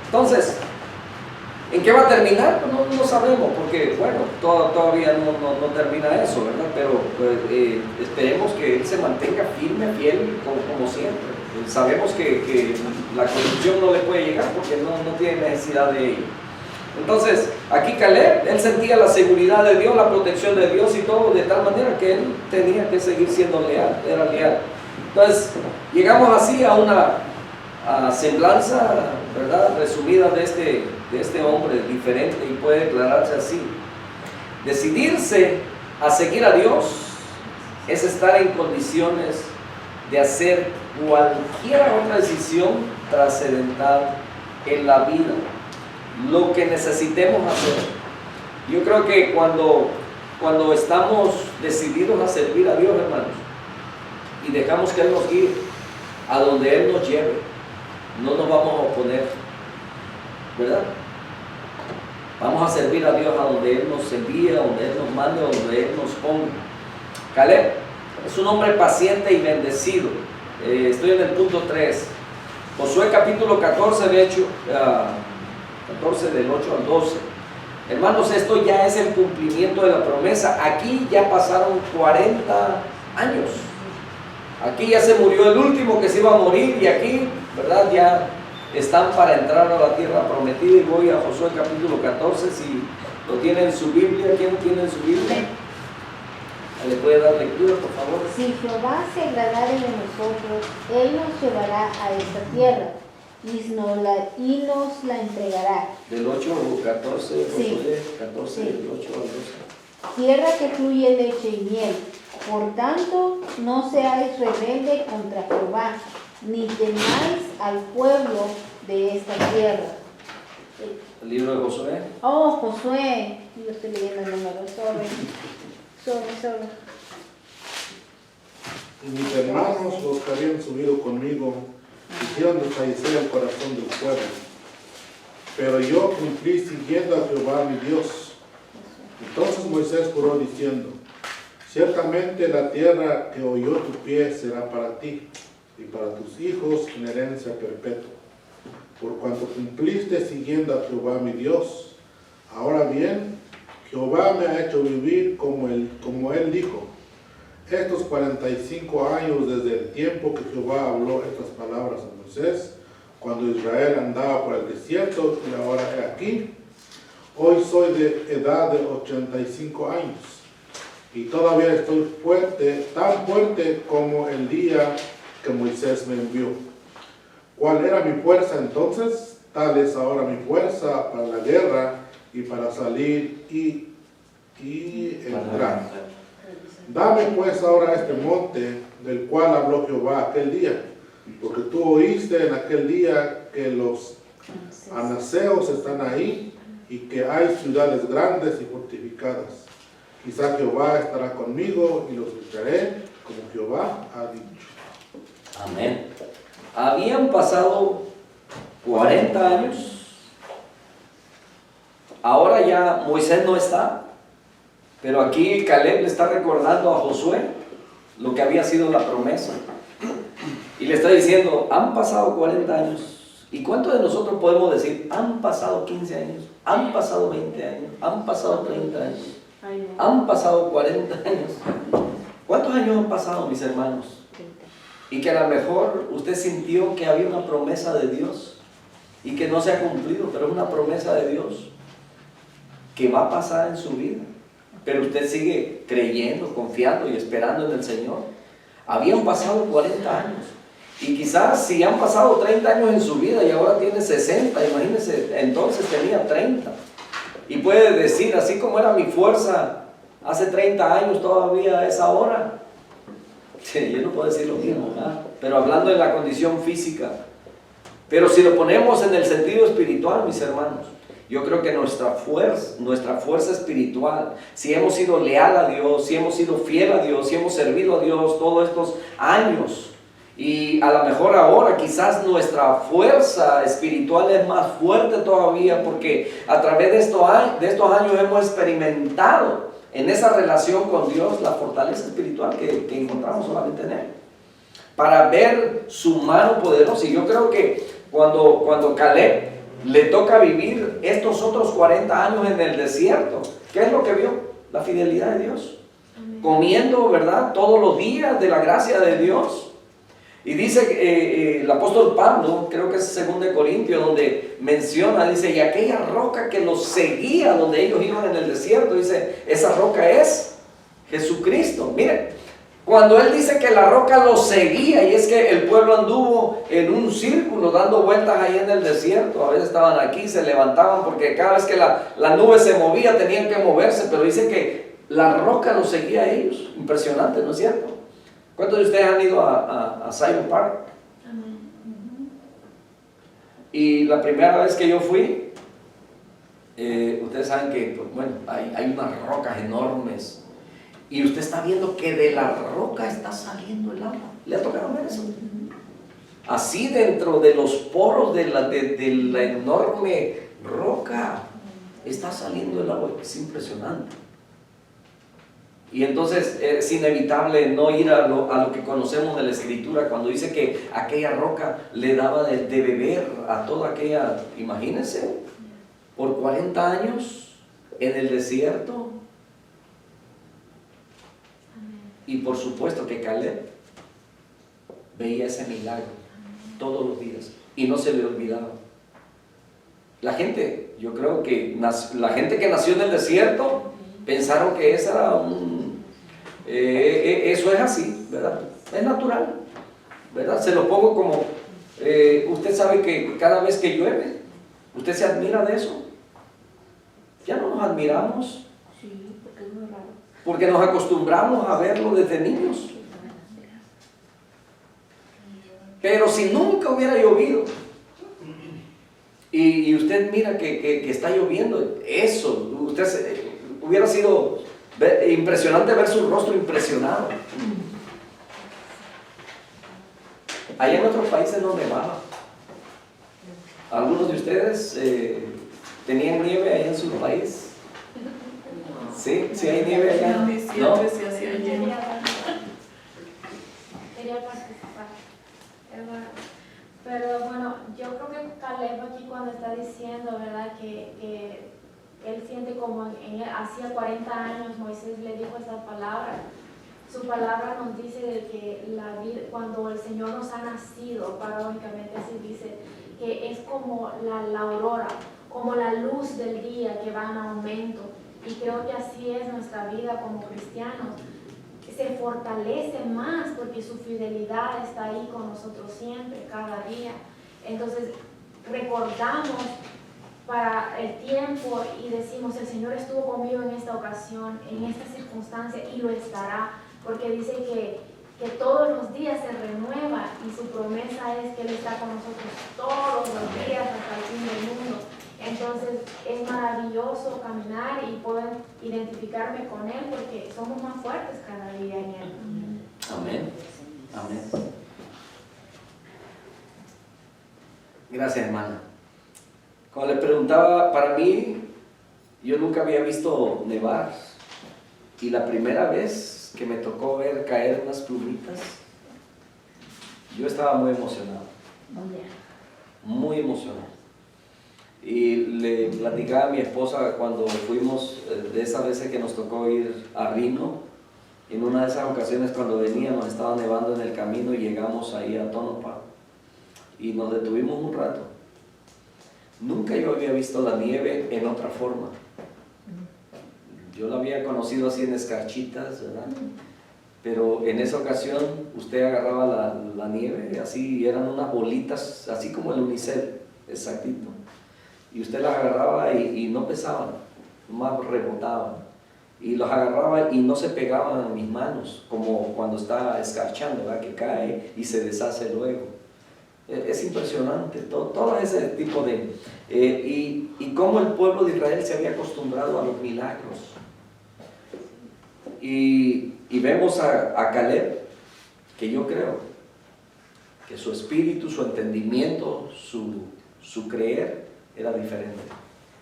[SPEAKER 2] Entonces, ¿en qué va a terminar? Pues no sabemos, porque, bueno, todavía no termina eso, ¿verdad? Pero esperemos que él se mantenga firme, fiel, como siempre. Sabemos que la corrupción no le puede llegar porque no tiene necesidad de ello. Entonces, aquí Caleb, él sentía la seguridad de Dios, la protección de Dios y todo, de tal manera que él tenía que seguir siendo leal, era leal. Entonces, llegamos así a una semblanza, ¿verdad?, resumida de este hombre diferente, y puede declararse así: decidirse a seguir a Dios es estar en condiciones de hacer cualquier otra decisión trascendental en la vida. lo que necesitemos hacer. Yo creo que cuando estamos decididos a servir a Dios, hermanos, y dejamos que Él nos guíe a donde Él nos lleve, no nos vamos a oponer, ¿verdad? Vamos a servir a Dios a donde Él nos envíe, a donde Él nos mande, a donde Él nos ponga. Caleb es un hombre paciente y bendecido. Estoy en el punto 3. Josué capítulo 14, de hecho, 14 del 8 al 12. Hermanos, esto ya es el cumplimiento de la promesa. Aquí ya pasaron 40 años. Aquí ya se murió el último que se iba a morir y aquí, ¿verdad? Ya están para entrar a la tierra prometida. Y voy a Josué capítulo 14, si lo tienen en su Biblia. ¿Quién tiene en su Biblia? ¿Le puede dar lectura, por favor?
[SPEAKER 4] Si Jehová se agradare de nosotros, Él nos llevará a esta tierra y nos la entregará.
[SPEAKER 2] Del 8 al 14,
[SPEAKER 4] Sí.
[SPEAKER 2] Josué 14,
[SPEAKER 4] Sí.
[SPEAKER 2] del 8 al 12.
[SPEAKER 4] Tierra que fluye leche y miel. Por tanto, no seáis rebelde contra Jehová, ni temáis al pueblo de esta tierra.
[SPEAKER 2] El libro de Josué.
[SPEAKER 4] Oh, Josué. Yo estoy leyendo el número, sorry.
[SPEAKER 5] Y mis hermanos, los que habían subido conmigo, hicieron desfallecer el corazón del pueblo. Pero yo cumplí siguiendo a Jehová mi Dios. Entonces Moisés juró diciendo: ciertamente la tierra que oyó tu pie será para ti y para tus hijos en herencia perpetua. Por cuanto cumpliste siguiendo a Jehová mi Dios. Ahora bien, Jehová me ha hecho vivir como él dijo, estos 45 años desde el tiempo que Jehová habló estas palabras a Moisés, cuando Israel andaba por el desierto, y ahora he aquí, hoy soy de edad de 85 años, y todavía estoy fuerte, tan fuerte como el día que Moisés me envió. ¿Cuál era mi fuerza entonces? Tal es ahora mi fuerza para la guerra y para salir y entrar. Dame pues ahora este monte del cual habló Jehová aquel día, porque tú oíste en aquel día que los anaseos están ahí y que hay ciudades grandes y fortificadas. Quizá Jehová estará conmigo y los lucharé como Jehová ha dicho.
[SPEAKER 2] Amén. Habían pasado 40 años. Ahora ya Moisés no está, pero aquí Caleb le está recordando a Josué lo que había sido la promesa. Y le está diciendo, han pasado 40 años. ¿Y cuántos de nosotros podemos decir, han pasado 15 años, han pasado 20 años, han pasado 30 años, han pasado 40 años? ¿Cuántos años han pasado, mis hermanos? Y que a lo mejor usted sintió que había una promesa de Dios y que no se ha cumplido, pero es una promesa de Dios que va a pasar en su vida. Pero usted sigue creyendo, confiando y esperando en el Señor. Habían pasado 40 años. Y quizás si han pasado 30 años en su vida y ahora tiene 60, imagínense, entonces tenía 30. Y puede decir, así como era mi fuerza hace 30 años, todavía es ahora. Sí, yo no puedo decir lo mismo, ¿verdad? Pero hablando en la condición física. Pero si lo ponemos en el sentido espiritual, mis hermanos, yo creo que nuestra fuerza espiritual, si hemos sido leal a Dios, si hemos sido fiel a Dios, si hemos servido a Dios todos estos años, y a lo mejor ahora quizás nuestra fuerza espiritual es más fuerte todavía, porque a través de estos años hemos experimentado en esa relación con Dios la fortaleza espiritual que encontramos solamente en Él, para ver su mano poderosa. Y yo creo que cuando Caleb le toca vivir estos otros 40 años en el desierto, ¿qué es lo que vio? La fidelidad de Dios. Amén. Comiendo, ¿verdad? Todos los días de la gracia de Dios. Y dice el apóstol Pablo, creo que es 2 Corintios, donde menciona, dice, y aquella roca que los seguía donde ellos iban en el desierto, dice, esa roca es Jesucristo. Miren, cuando él dice que la roca los seguía, y es que el pueblo anduvo en un círculo dando vueltas ahí en el desierto, a veces estaban aquí, se levantaban, porque cada vez que la nube se movía tenían que moverse, pero dice que la roca los seguía a ellos. Impresionante, ¿no es cierto? ¿Cuántos de ustedes han ido a Zion Park? Y la primera vez que yo fui, ustedes saben que, pues, bueno, hay unas rocas enormes y usted está viendo que de la roca está saliendo el agua. ¿Le ha tocado ver eso? Así dentro de los poros de la enorme roca está saliendo el agua. Es impresionante. Y entonces es inevitable no ir a lo que conocemos de la Escritura cuando dice que aquella roca le daba de beber a toda aquella, imagínense, por 40 años en el desierto. Y por supuesto que Caleb veía ese milagro todos los días y no se le olvidaba. La gente, yo creo que la gente que nació en el desierto pensaron que esa era eso es así, ¿verdad? Es natural, ¿verdad? Se lo pongo como, usted sabe que cada vez que llueve, usted se admira de eso. Ya no nos admiramos.
[SPEAKER 4] Sí, porque es muy raro.
[SPEAKER 2] Porque nos acostumbramos a verlo desde niños. Pero si nunca hubiera llovido y usted mira que está lloviendo, eso, hubiera sido impresionante ver su rostro impresionado. Allá en otros países no nevaba. ¿Algunos de ustedes tenían nieve allá en su país? ¿Sí? ¿Sí hay nieve allá?
[SPEAKER 1] En
[SPEAKER 2] ¿No?
[SPEAKER 1] diciembre se hacía hielo.
[SPEAKER 3] Quería participar. Pero bueno, yo creo que Caleb aquí cuando está diciendo, ¿verdad? Que él siente como hacía 40 años Moisés le dijo esa palabra. Su palabra nos dice de que la vida, cuando el Señor nos ha nacido, paradójicamente así dice, que es como la aurora, como la luz del día que va en aumento. Y creo que así es nuestra vida como cristianos. Se fortalece más porque su fidelidad está ahí con nosotros siempre, cada día. Entonces recordamos para el tiempo y decimos, el Señor estuvo conmigo en esta ocasión, en esta circunstancia, y lo estará, porque dice que todos los días se renueva y su promesa es que Él está con nosotros todos los días hasta el fin del mundo. Entonces es maravilloso caminar y poder identificarme con Él porque somos más fuertes cada día en Él.
[SPEAKER 2] Amén. Amén. Gracias, hermana. Cuando le preguntaba, para mí, yo nunca había visto nevar. Y la primera vez que me tocó ver caer unas plumitas, yo estaba muy emocionado. Muy emocionado. Y le platicaba a mi esposa cuando fuimos, de esas veces que nos tocó ir a Rino, en una de esas ocasiones cuando veníamos, estaba nevando en el camino y llegamos ahí a Tonopah y nos detuvimos un rato. Nunca yo había visto la nieve en otra forma. Yo la había conocido así en escarchitas, ¿verdad? Pero en esa ocasión usted agarraba la nieve, así eran unas bolitas, así como el unicel, exactito. Y usted las agarraba y no pesaban, más rebotaban. Y los agarraba y no se pegaban a mis manos, como cuando está escarchando, ¿verdad? Que cae y se deshace luego. Es impresionante, todo ese tipo de... y cómo el pueblo de Israel se había acostumbrado a los milagros. Y vemos a Caleb, que yo creo que su espíritu, su entendimiento, su creer era diferente.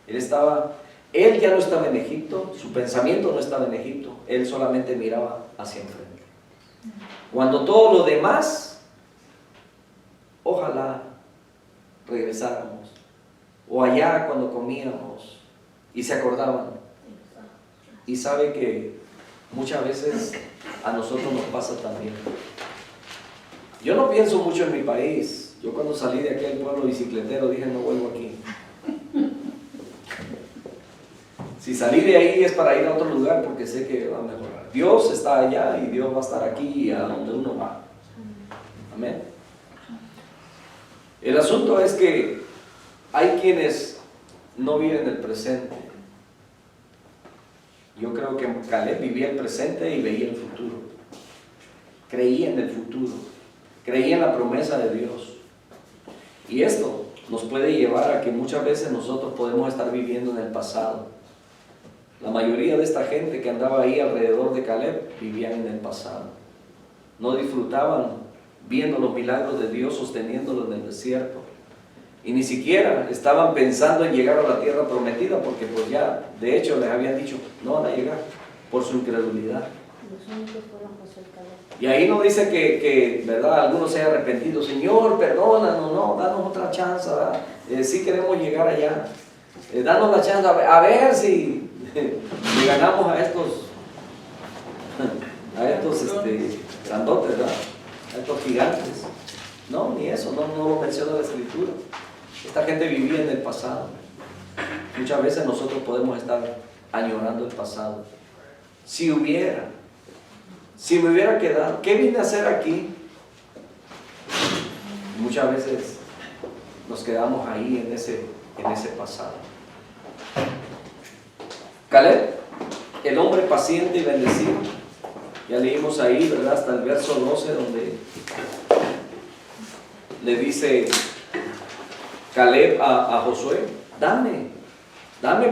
[SPEAKER 2] Él ya no estaba en Egipto, su pensamiento no estaba en Egipto, él solamente miraba hacia enfrente. Cuando todo lo demás, ojalá regresáramos, o allá cuando comíamos, y se acordaban. Y sabe que muchas veces a nosotros nos pasa también. Yo no pienso mucho en mi país. Yo cuando salí de aquel pueblo bicicletero dije no vuelvo aquí. Si salí de ahí es para ir a otro lugar porque sé que va a mejorar. Dios está allá y Dios va a estar aquí a donde uno va. Amén. El asunto es que hay quienes no viven el presente. Yo creo que Caleb vivía el presente y veía el futuro. Creía en el futuro. Creía en la promesa de Dios. Y esto nos puede llevar a que muchas veces nosotros podemos estar viviendo en el pasado. La mayoría de esta gente que andaba ahí alrededor de Caleb vivían en el pasado. No disfrutaban viendo los milagros de Dios sosteniéndolo en el desierto. Y ni siquiera estaban pensando en llegar a la tierra prometida, porque pues ya, de hecho, les habían dicho, no van a llegar por su incredulidad.
[SPEAKER 4] Los únicos fueron Josué y Caleb.
[SPEAKER 2] Y ahí no dice que ¿verdad? Algunos se hayan arrepentido. Señor, perdónanos, no, danos otra chance, ¿verdad? Sí queremos llegar allá. Danos la chance, a ver si le ganamos a estos grandotes, ¿verdad? A estos gigantes. No, ni eso, no lo menciona la Escritura. Esta gente vivía en el pasado. Muchas veces nosotros podemos estar añorando el pasado. Si me hubiera quedado, ¿qué vine a hacer aquí? Muchas veces nos quedamos ahí en ese pasado. Caleb, el hombre paciente y bendecido, ya leímos ahí, ¿verdad? Hasta el verso 12, donde le dice Caleb a Josué, dame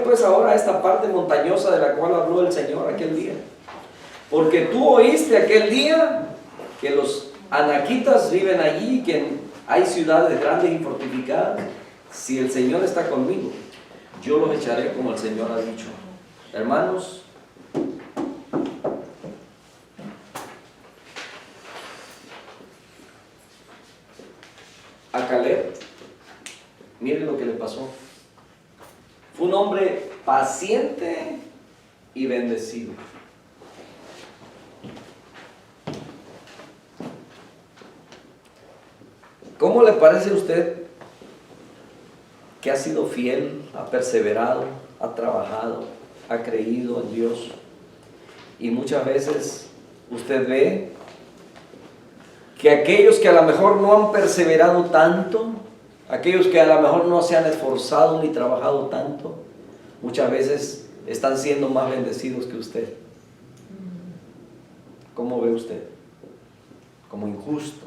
[SPEAKER 2] pues ahora esta parte montañosa de la cual habló el Señor aquel día. Porque tú oíste aquel día que los anaquitas viven allí, que hay ciudades grandes y fortificadas. Si el Señor está conmigo, yo los echaré como el Señor ha dicho. Hermanos, a Caleb, miren lo que le pasó. Fue un hombre paciente y bendecido. ¿Cómo le parece a usted que ha sido fiel, ha perseverado, ha trabajado, ha creído en Dios? Y muchas veces usted ve que aquellos que a lo mejor no han perseverado tanto, aquellos que a lo mejor no se han esforzado ni trabajado tanto, muchas veces están siendo más bendecidos que usted. ¿Cómo ve usted? Como injusto.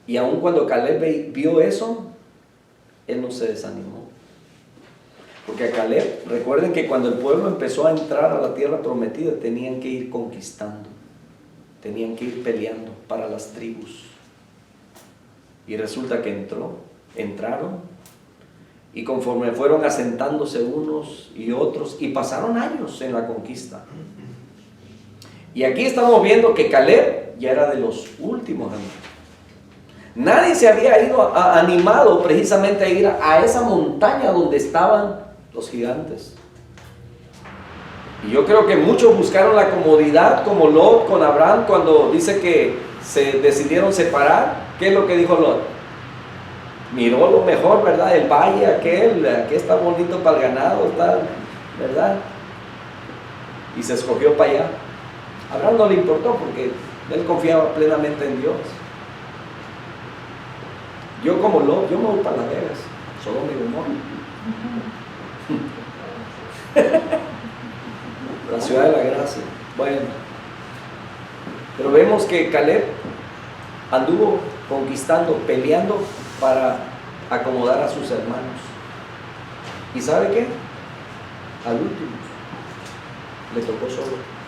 [SPEAKER 2] Y aun cuando Caleb vio eso, él no se desanimó. Porque a Caleb, recuerden que cuando el pueblo empezó a entrar a la tierra prometida, tenían que ir conquistando, tenían que ir peleando para las tribus. Y resulta que entraron, y conforme fueron asentándose unos y otros, y pasaron años en la conquista. Y aquí estamos viendo que Caleb ya era de los últimos años. Nadie se había animado precisamente a ir a esa montaña donde estaban los gigantes. Y yo creo que muchos buscaron la comodidad, como Lot con Abraham, cuando dice que se decidieron separar. ¿Qué es lo que dijo Lot? Miró lo mejor, ¿verdad? El valle aquí está bonito para el ganado, está, ¿verdad? Y se escogió para allá. A Abraham no le importó porque él confiaba plenamente en Dios. Yo como Lot, yo me voy para Las Vegas, Sodoma y Gomorra. La ciudad de la gracia. Bueno, pero vemos que Caleb anduvo conquistando, peleando para acomodar a sus hermanos. ¿Y sabe qué? Al último le tocó solo.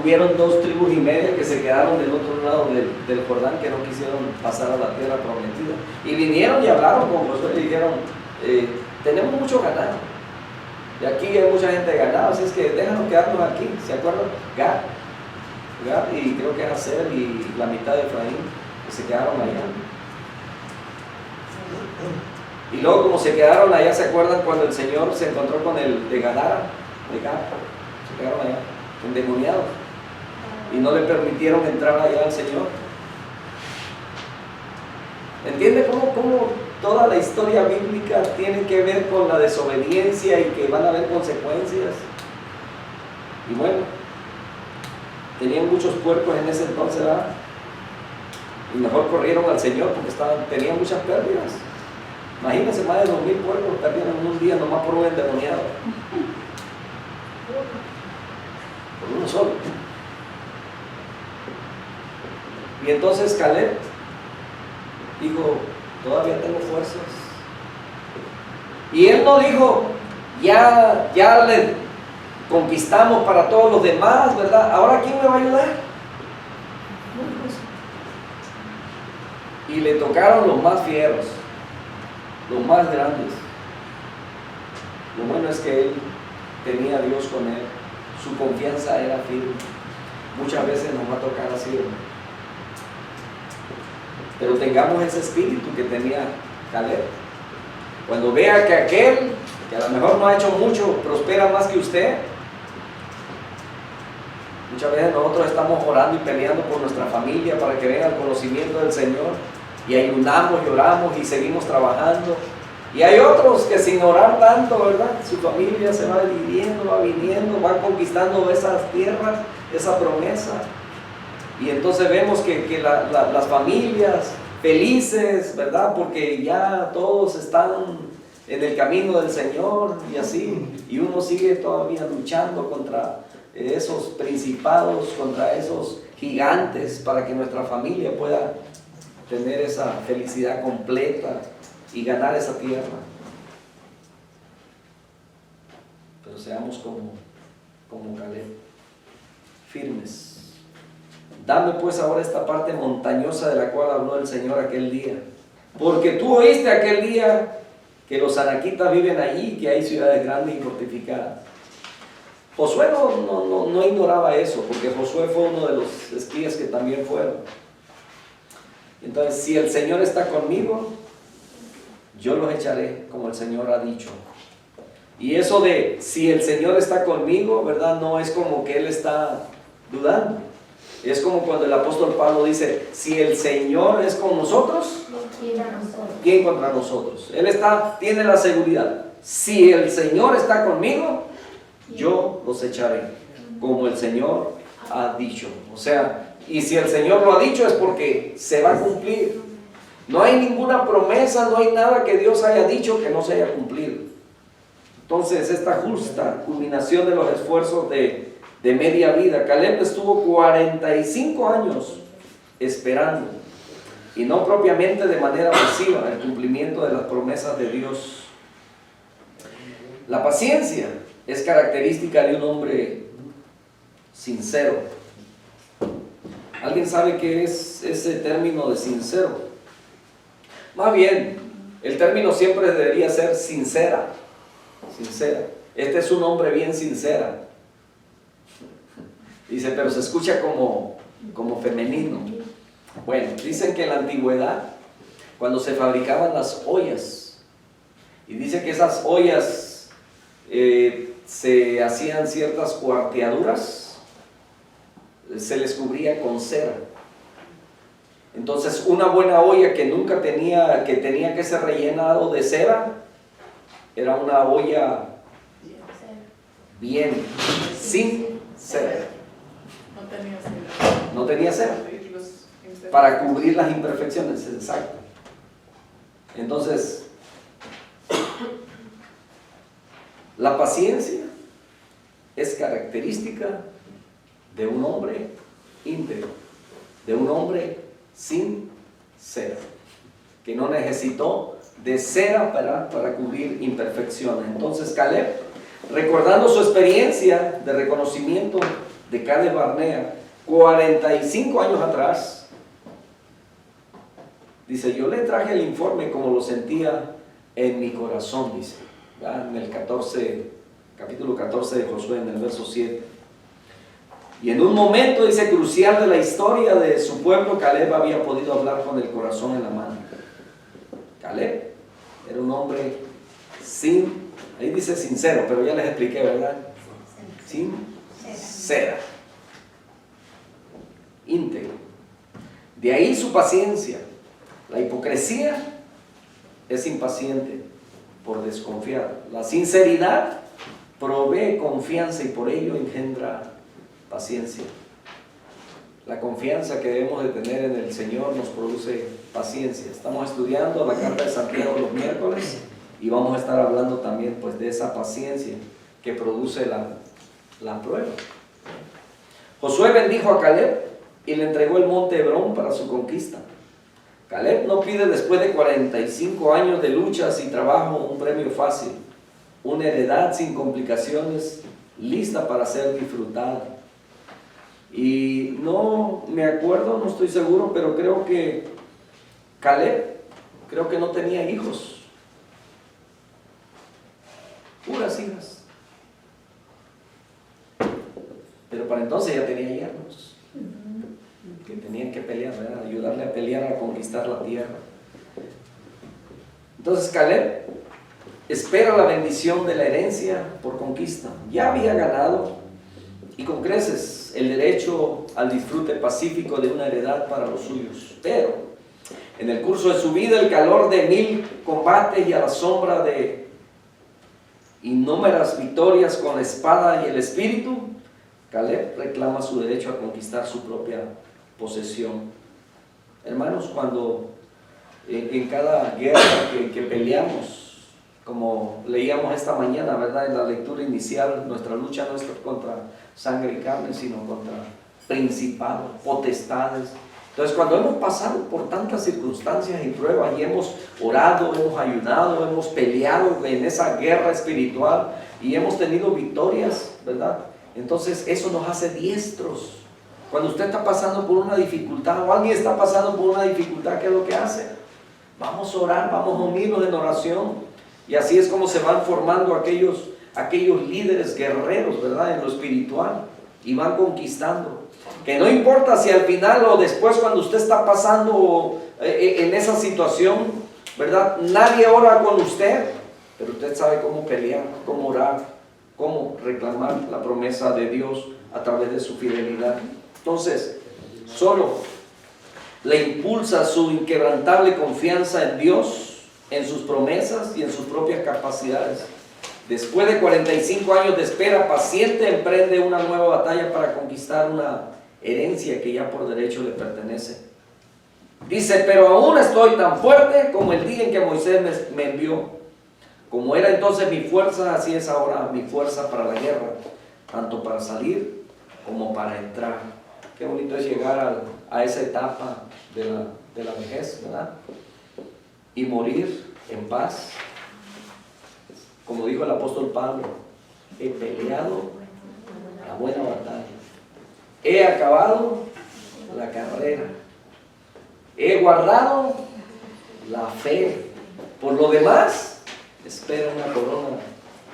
[SPEAKER 2] Hubieron 2 tribus y media que se quedaron del otro lado del Jordán, que no quisieron pasar a la tierra prometida. Y vinieron y hablaron con Josué y dijeron, tenemos mucho ganado. Y aquí hay mucha gente ganada, así es que déjanos quedarnos aquí. ¿Se acuerdan? Gad, y creo que era Aser y la mitad de Efraín, que se quedaron allá. Y luego como se quedaron allá, ¿se acuerdan cuando el Señor se encontró con el de Gadara? De Gad, se quedaron allá, endemoniados. Y no le permitieron entrar allá al Señor. ¿Entiende cómo toda la historia bíblica tiene que ver con la desobediencia y que van a haber consecuencias? Y bueno, tenían muchos puercos en ese entonces, ¿verdad? Y mejor corrieron al Señor porque tenían muchas pérdidas. Imagínense, más de 2000 puercos perdieron en un día nomás por un endemoniado. Por uno solo. Y entonces Caleb dijo, todavía tengo fuerzas, Y él no dijo, ya le conquistamos para todos los demás, ¿verdad? ¿Ahora quién me va a ayudar? Y le tocaron los más fieros, los más grandes. Lo bueno es que él tenía a Dios con él, su confianza era firme. Muchas veces nos va a tocar así, ¿no? Pero tengamos ese espíritu que tenía Caleb. Cuando vea que aquel, que a lo mejor no ha hecho mucho, prospera más que usted. Muchas veces nosotros estamos orando y peleando por nuestra familia para que venga el conocimiento del Señor, y ayunamos y oramos y seguimos trabajando. Y hay otros que sin orar tanto, ¿verdad? Su familia se va dividiendo, va viniendo, va conquistando esas tierras, esa promesa. Y entonces vemos que las familias felices, ¿verdad? Porque ya todos están en el camino del Señor y así. Y uno sigue todavía luchando contra esos principados, contra esos gigantes, para que nuestra familia pueda tener esa felicidad completa y ganar esa tierra. Pero seamos como Caleb, firmes. Dame pues ahora esta parte montañosa de la cual habló el Señor aquel día, porque tú oíste aquel día que los anaquitas viven allí, que hay ciudades grandes y fortificadas. Josué no ignoraba eso, porque Josué fue uno de los espías que también fueron. Entonces, si el Señor está conmigo, yo los echaré, como el Señor ha dicho. Y eso de si el Señor está conmigo, ¿verdad? No es como que Él está dudando. Es como cuando el apóstol Pablo dice, si el Señor es con nosotros, ¿quién contra nosotros? Él tiene la seguridad. Si el Señor está conmigo, yo los echaré, como el Señor ha dicho. O sea, y si el Señor lo ha dicho es porque se va a cumplir. No hay ninguna promesa, no hay nada que Dios haya dicho que no se haya cumplido. Entonces, esta justa culminación de los esfuerzos de media vida. Caleb estuvo 45 años esperando, y no propiamente de manera pasiva, el cumplimiento de las promesas de Dios. La paciencia es característica de un hombre sincero. ¿Alguien sabe qué es ese término de sincero? Más bien, el término siempre debería ser sincera. Sincera. Este es un hombre bien sincera. Dice, pero se escucha como femenino. Bueno, dicen que en la antigüedad, cuando se fabricaban las ollas, y dice que esas ollas se hacían ciertas cuarteaduras, se les cubría con cera. Entonces, una buena olla que tenía que ser rellenado de cera, era una olla bien, sin cera. No tenía cera para cubrir las imperfecciones, exacto. Entonces, la paciencia es característica de un hombre íntegro, de un hombre sincero, que no necesitó de cera para cubrir imperfecciones. Entonces Caleb, recordando su experiencia de reconocimiento de Cades Barnea 45 años atrás, dice, yo le traje el informe como lo sentía en mi corazón, dice, ¿verdad? En el capítulo 14 de Josué, en el verso 7. Y en un momento, dice, crucial de la historia de su pueblo, Caleb había podido hablar con el corazón en la mano. Caleb era un hombre ahí dice sincero, pero ya les expliqué, ¿verdad? Sincera, íntegro. De ahí su paciencia. La hipocresía es impaciente por desconfiar. La sinceridad provee confianza y por ello engendra paciencia. La confianza que debemos de tener en el Señor nos produce paciencia. Estamos estudiando la carta de Santiago los miércoles y vamos a estar hablando también pues de esa paciencia que produce la prueba. Josué bendijo a Caleb y le entregó el monte Hebrón para su conquista. Caleb no pide después de 45 años de luchas y trabajo un premio fácil, una heredad sin complicaciones, lista para ser disfrutada. Y no me acuerdo, no estoy seguro, pero creo que Caleb, creo que no tenía hijos, puras hijas. Pero para entonces ya tenía yernos que tenían que pelear, ¿verdad? Ayudarle a pelear, a conquistar la tierra. Entonces Caleb espera la bendición de la herencia por conquista. Ya había ganado y con creces el derecho al disfrute pacífico de una heredad para los suyos. Pero en el curso de su vida, el calor de 1000 combates y a la sombra de innúmeras victorias con la espada y el espíritu, Caleb reclama su derecho a conquistar su propia posesión. Hermanos, cuando en cada guerra que peleamos, como leíamos esta mañana, ¿verdad? En la lectura inicial, nuestra lucha no es contra sangre y carne, sino contra principados, potestades. Entonces, cuando hemos pasado por tantas circunstancias y pruebas y hemos orado, hemos ayunado, hemos peleado en esa guerra espiritual y hemos tenido victorias, ¿verdad? Entonces, eso nos hace diestros. Cuando usted está pasando por una dificultad o alguien está pasando por una dificultad, ¿qué es lo que hace? Vamos a orar, vamos a unirnos en oración. Y así es como se van formando aquellos líderes guerreros, ¿verdad? En lo espiritual. Y van conquistando. Que no importa si al final o después cuando usted está pasando en esa situación, ¿verdad? Nadie ora con usted, pero usted sabe cómo pelear, cómo orar, cómo reclamar la promesa de Dios a través de su fidelidad. Entonces, solo le impulsa su inquebrantable confianza en Dios, en sus promesas y en sus propias capacidades. Después de 45 años de espera paciente, emprende una nueva batalla para conquistar una herencia que ya por derecho le pertenece. Dice, pero aún estoy tan fuerte como el día en que Moisés me envió. Como era entonces mi fuerza, así es ahora mi fuerza para la guerra, tanto para salir como para entrar. Qué bonito es llegar a esa etapa de la vejez, ¿verdad? Y morir en paz. Como dijo el apóstol Pablo, he peleado la buena batalla, he acabado la carrera, he guardado la fe. Por lo demás, espera una corona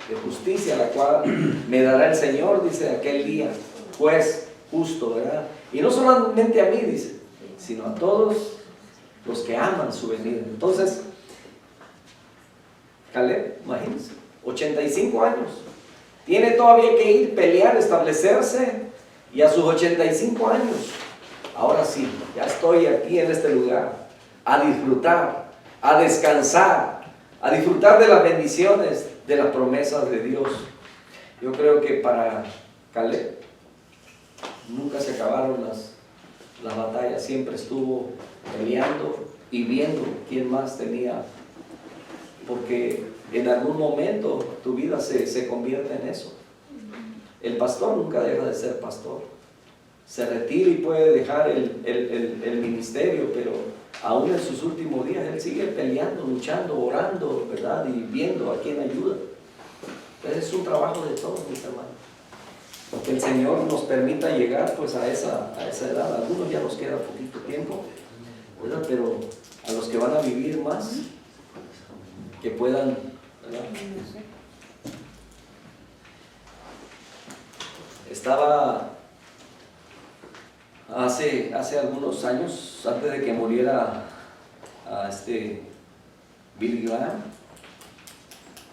[SPEAKER 2] de justicia, la cual me dará el Señor, dice, aquel día, juez justo, ¿verdad? Y no solamente a mí, dice, sino a todos los que aman su venida. Entonces, Caleb, imagínense, 85 años, tiene todavía que ir, pelear, establecerse, y a sus 85 años, ahora sí, ya estoy aquí en este lugar, a disfrutar, a descansar, a disfrutar de las bendiciones, de las promesas de Dios. Yo creo que para Caleb nunca se acabaron las batallas, siempre estuvo peleando y viendo quién más tenía, porque en algún momento tu vida se convierte en eso. El pastor nunca deja de ser pastor, se retira y puede dejar el ministerio, pero aún en sus últimos días él sigue peleando, luchando, orando, ¿verdad? Y viendo a quién ayuda. Entonces es un trabajo de todos, mis hermanos. Que el Señor nos permita llegar pues a esa edad. A algunos ya nos queda poquito tiempo, ¿verdad? Pero a los que van a vivir más, que puedan, ¿verdad? Estaba hace algunos años, antes de que muriera Billy Graham,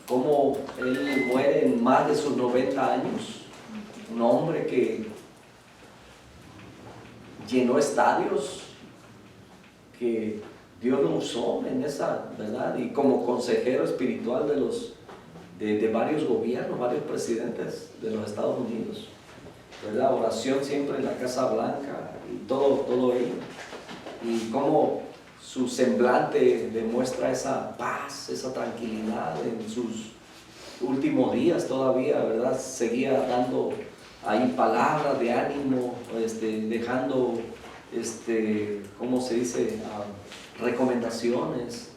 [SPEAKER 2] como él muere en más de sus 90 años, un hombre que llenó estadios, que Dios lo usó en esa, ¿verdad? Y como consejero espiritual de varios gobiernos, varios presidentes de los Estados Unidos, ¿verdad? Oración siempre en la Casa Blanca y todo ello. Y cómo su semblante demuestra esa paz, esa tranquilidad en sus últimos días todavía, ¿verdad? Seguía dando ahí palabras de ánimo, dejando, ¿cómo se dice? recomendaciones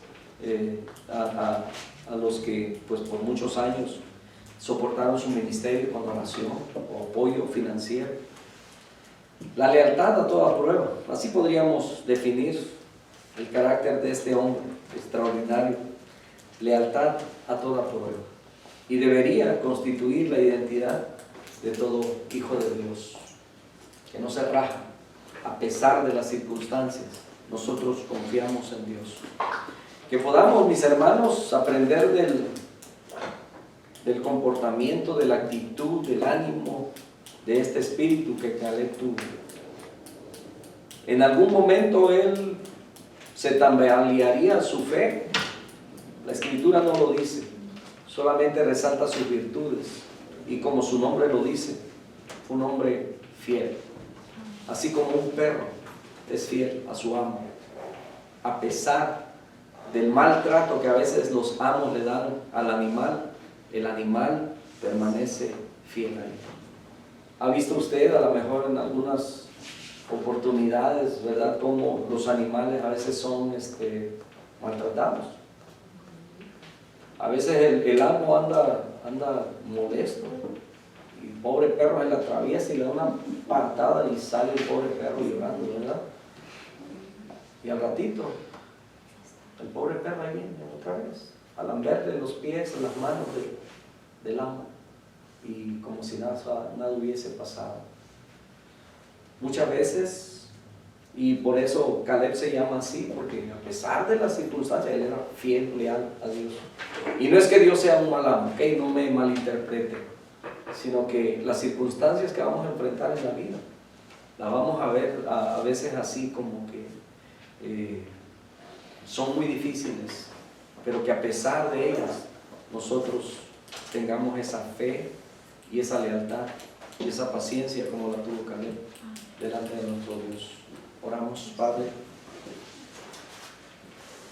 [SPEAKER 2] a los que pues por muchos años soportaron su ministerio con oración o apoyo financiero. La lealtad a toda prueba, así podríamos definir el carácter de este hombre extraordinario. Lealtad a toda prueba. Y debería constituir la identidad de todo hijo de Dios, que no se raja a pesar de las circunstancias. Nosotros confiamos en Dios. Que podamos, mis hermanos, aprender del comportamiento, de la actitud, del ánimo, de este espíritu que Caleb tuvo. En algún momento él se tambalearía su fe. La Escritura no lo dice, solamente resalta sus virtudes. Y como su nombre lo dice, fue un hombre fiel. Así como un perro es fiel a su amo, a pesar del maltrato que a veces los amos le dan al animal, el animal permanece fiel a él. ¿Ha visto usted a lo mejor en algunas oportunidades, verdad, cómo los animales a veces son maltratados? A veces el amo anda molesto y el pobre perro se le atraviesa y le da una patada y sale el pobre perro llorando, ¿verdad? Y al ratito el pobre perro ahí viene otra vez a lamberle los pies y las manos del amo, y como si nada hubiese pasado. Muchas veces, y por eso Caleb se llama así, porque a pesar de las circunstancias él era fiel, leal a Dios. Y no es que Dios sea un mal amo, ¿okay? No me malinterprete, sino que las circunstancias que vamos a enfrentar en la vida las vamos a ver a veces así como que son muy difíciles, pero que a pesar de ellas nosotros tengamos esa fe y esa lealtad y esa paciencia como la tuvo Caleb delante de nuestro Dios. Oramos. Padre,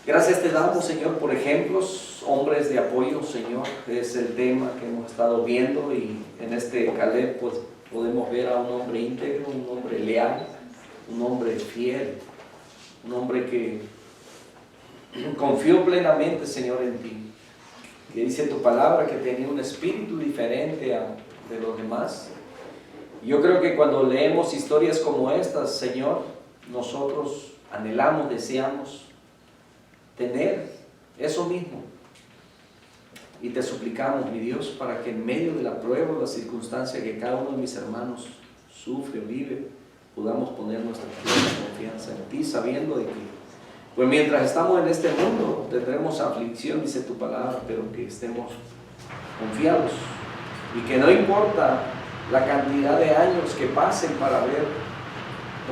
[SPEAKER 2] gracias te damos, Señor, por ejemplos, hombres de apoyo, Señor. Es el tema que hemos estado viendo, y en este Caleb pues podemos ver a un hombre íntegro, un hombre leal, un hombre fiel, un hombre que confió plenamente, Señor, en ti. Que dice tu palabra que tenía un espíritu diferente de los demás. Yo creo que cuando leemos historias como estas, Señor, nosotros anhelamos, deseamos tener eso mismo. Y te suplicamos, mi Dios, para que en medio de la prueba o la circunstancia que cada uno de mis hermanos sufre o vive, podamos poner nuestra confianza en ti, sabiendo de que pues mientras estamos en este mundo tendremos aflicción, dice tu palabra, pero que estemos confiados y que no importa la cantidad de años que pasen para haber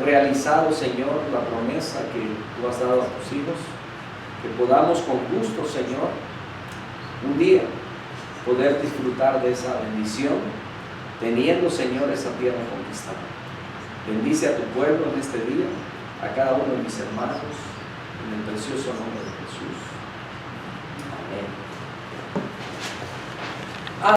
[SPEAKER 2] realizado, Señor, la promesa que tú has dado a tus hijos, que podamos con gusto, Señor, un día poder disfrutar de esa bendición, teniendo, Señor, esa tierra conquistada. Bendice a tu pueblo en este día, a cada uno de mis hermanos, en el precioso nombre de Jesús. Amén.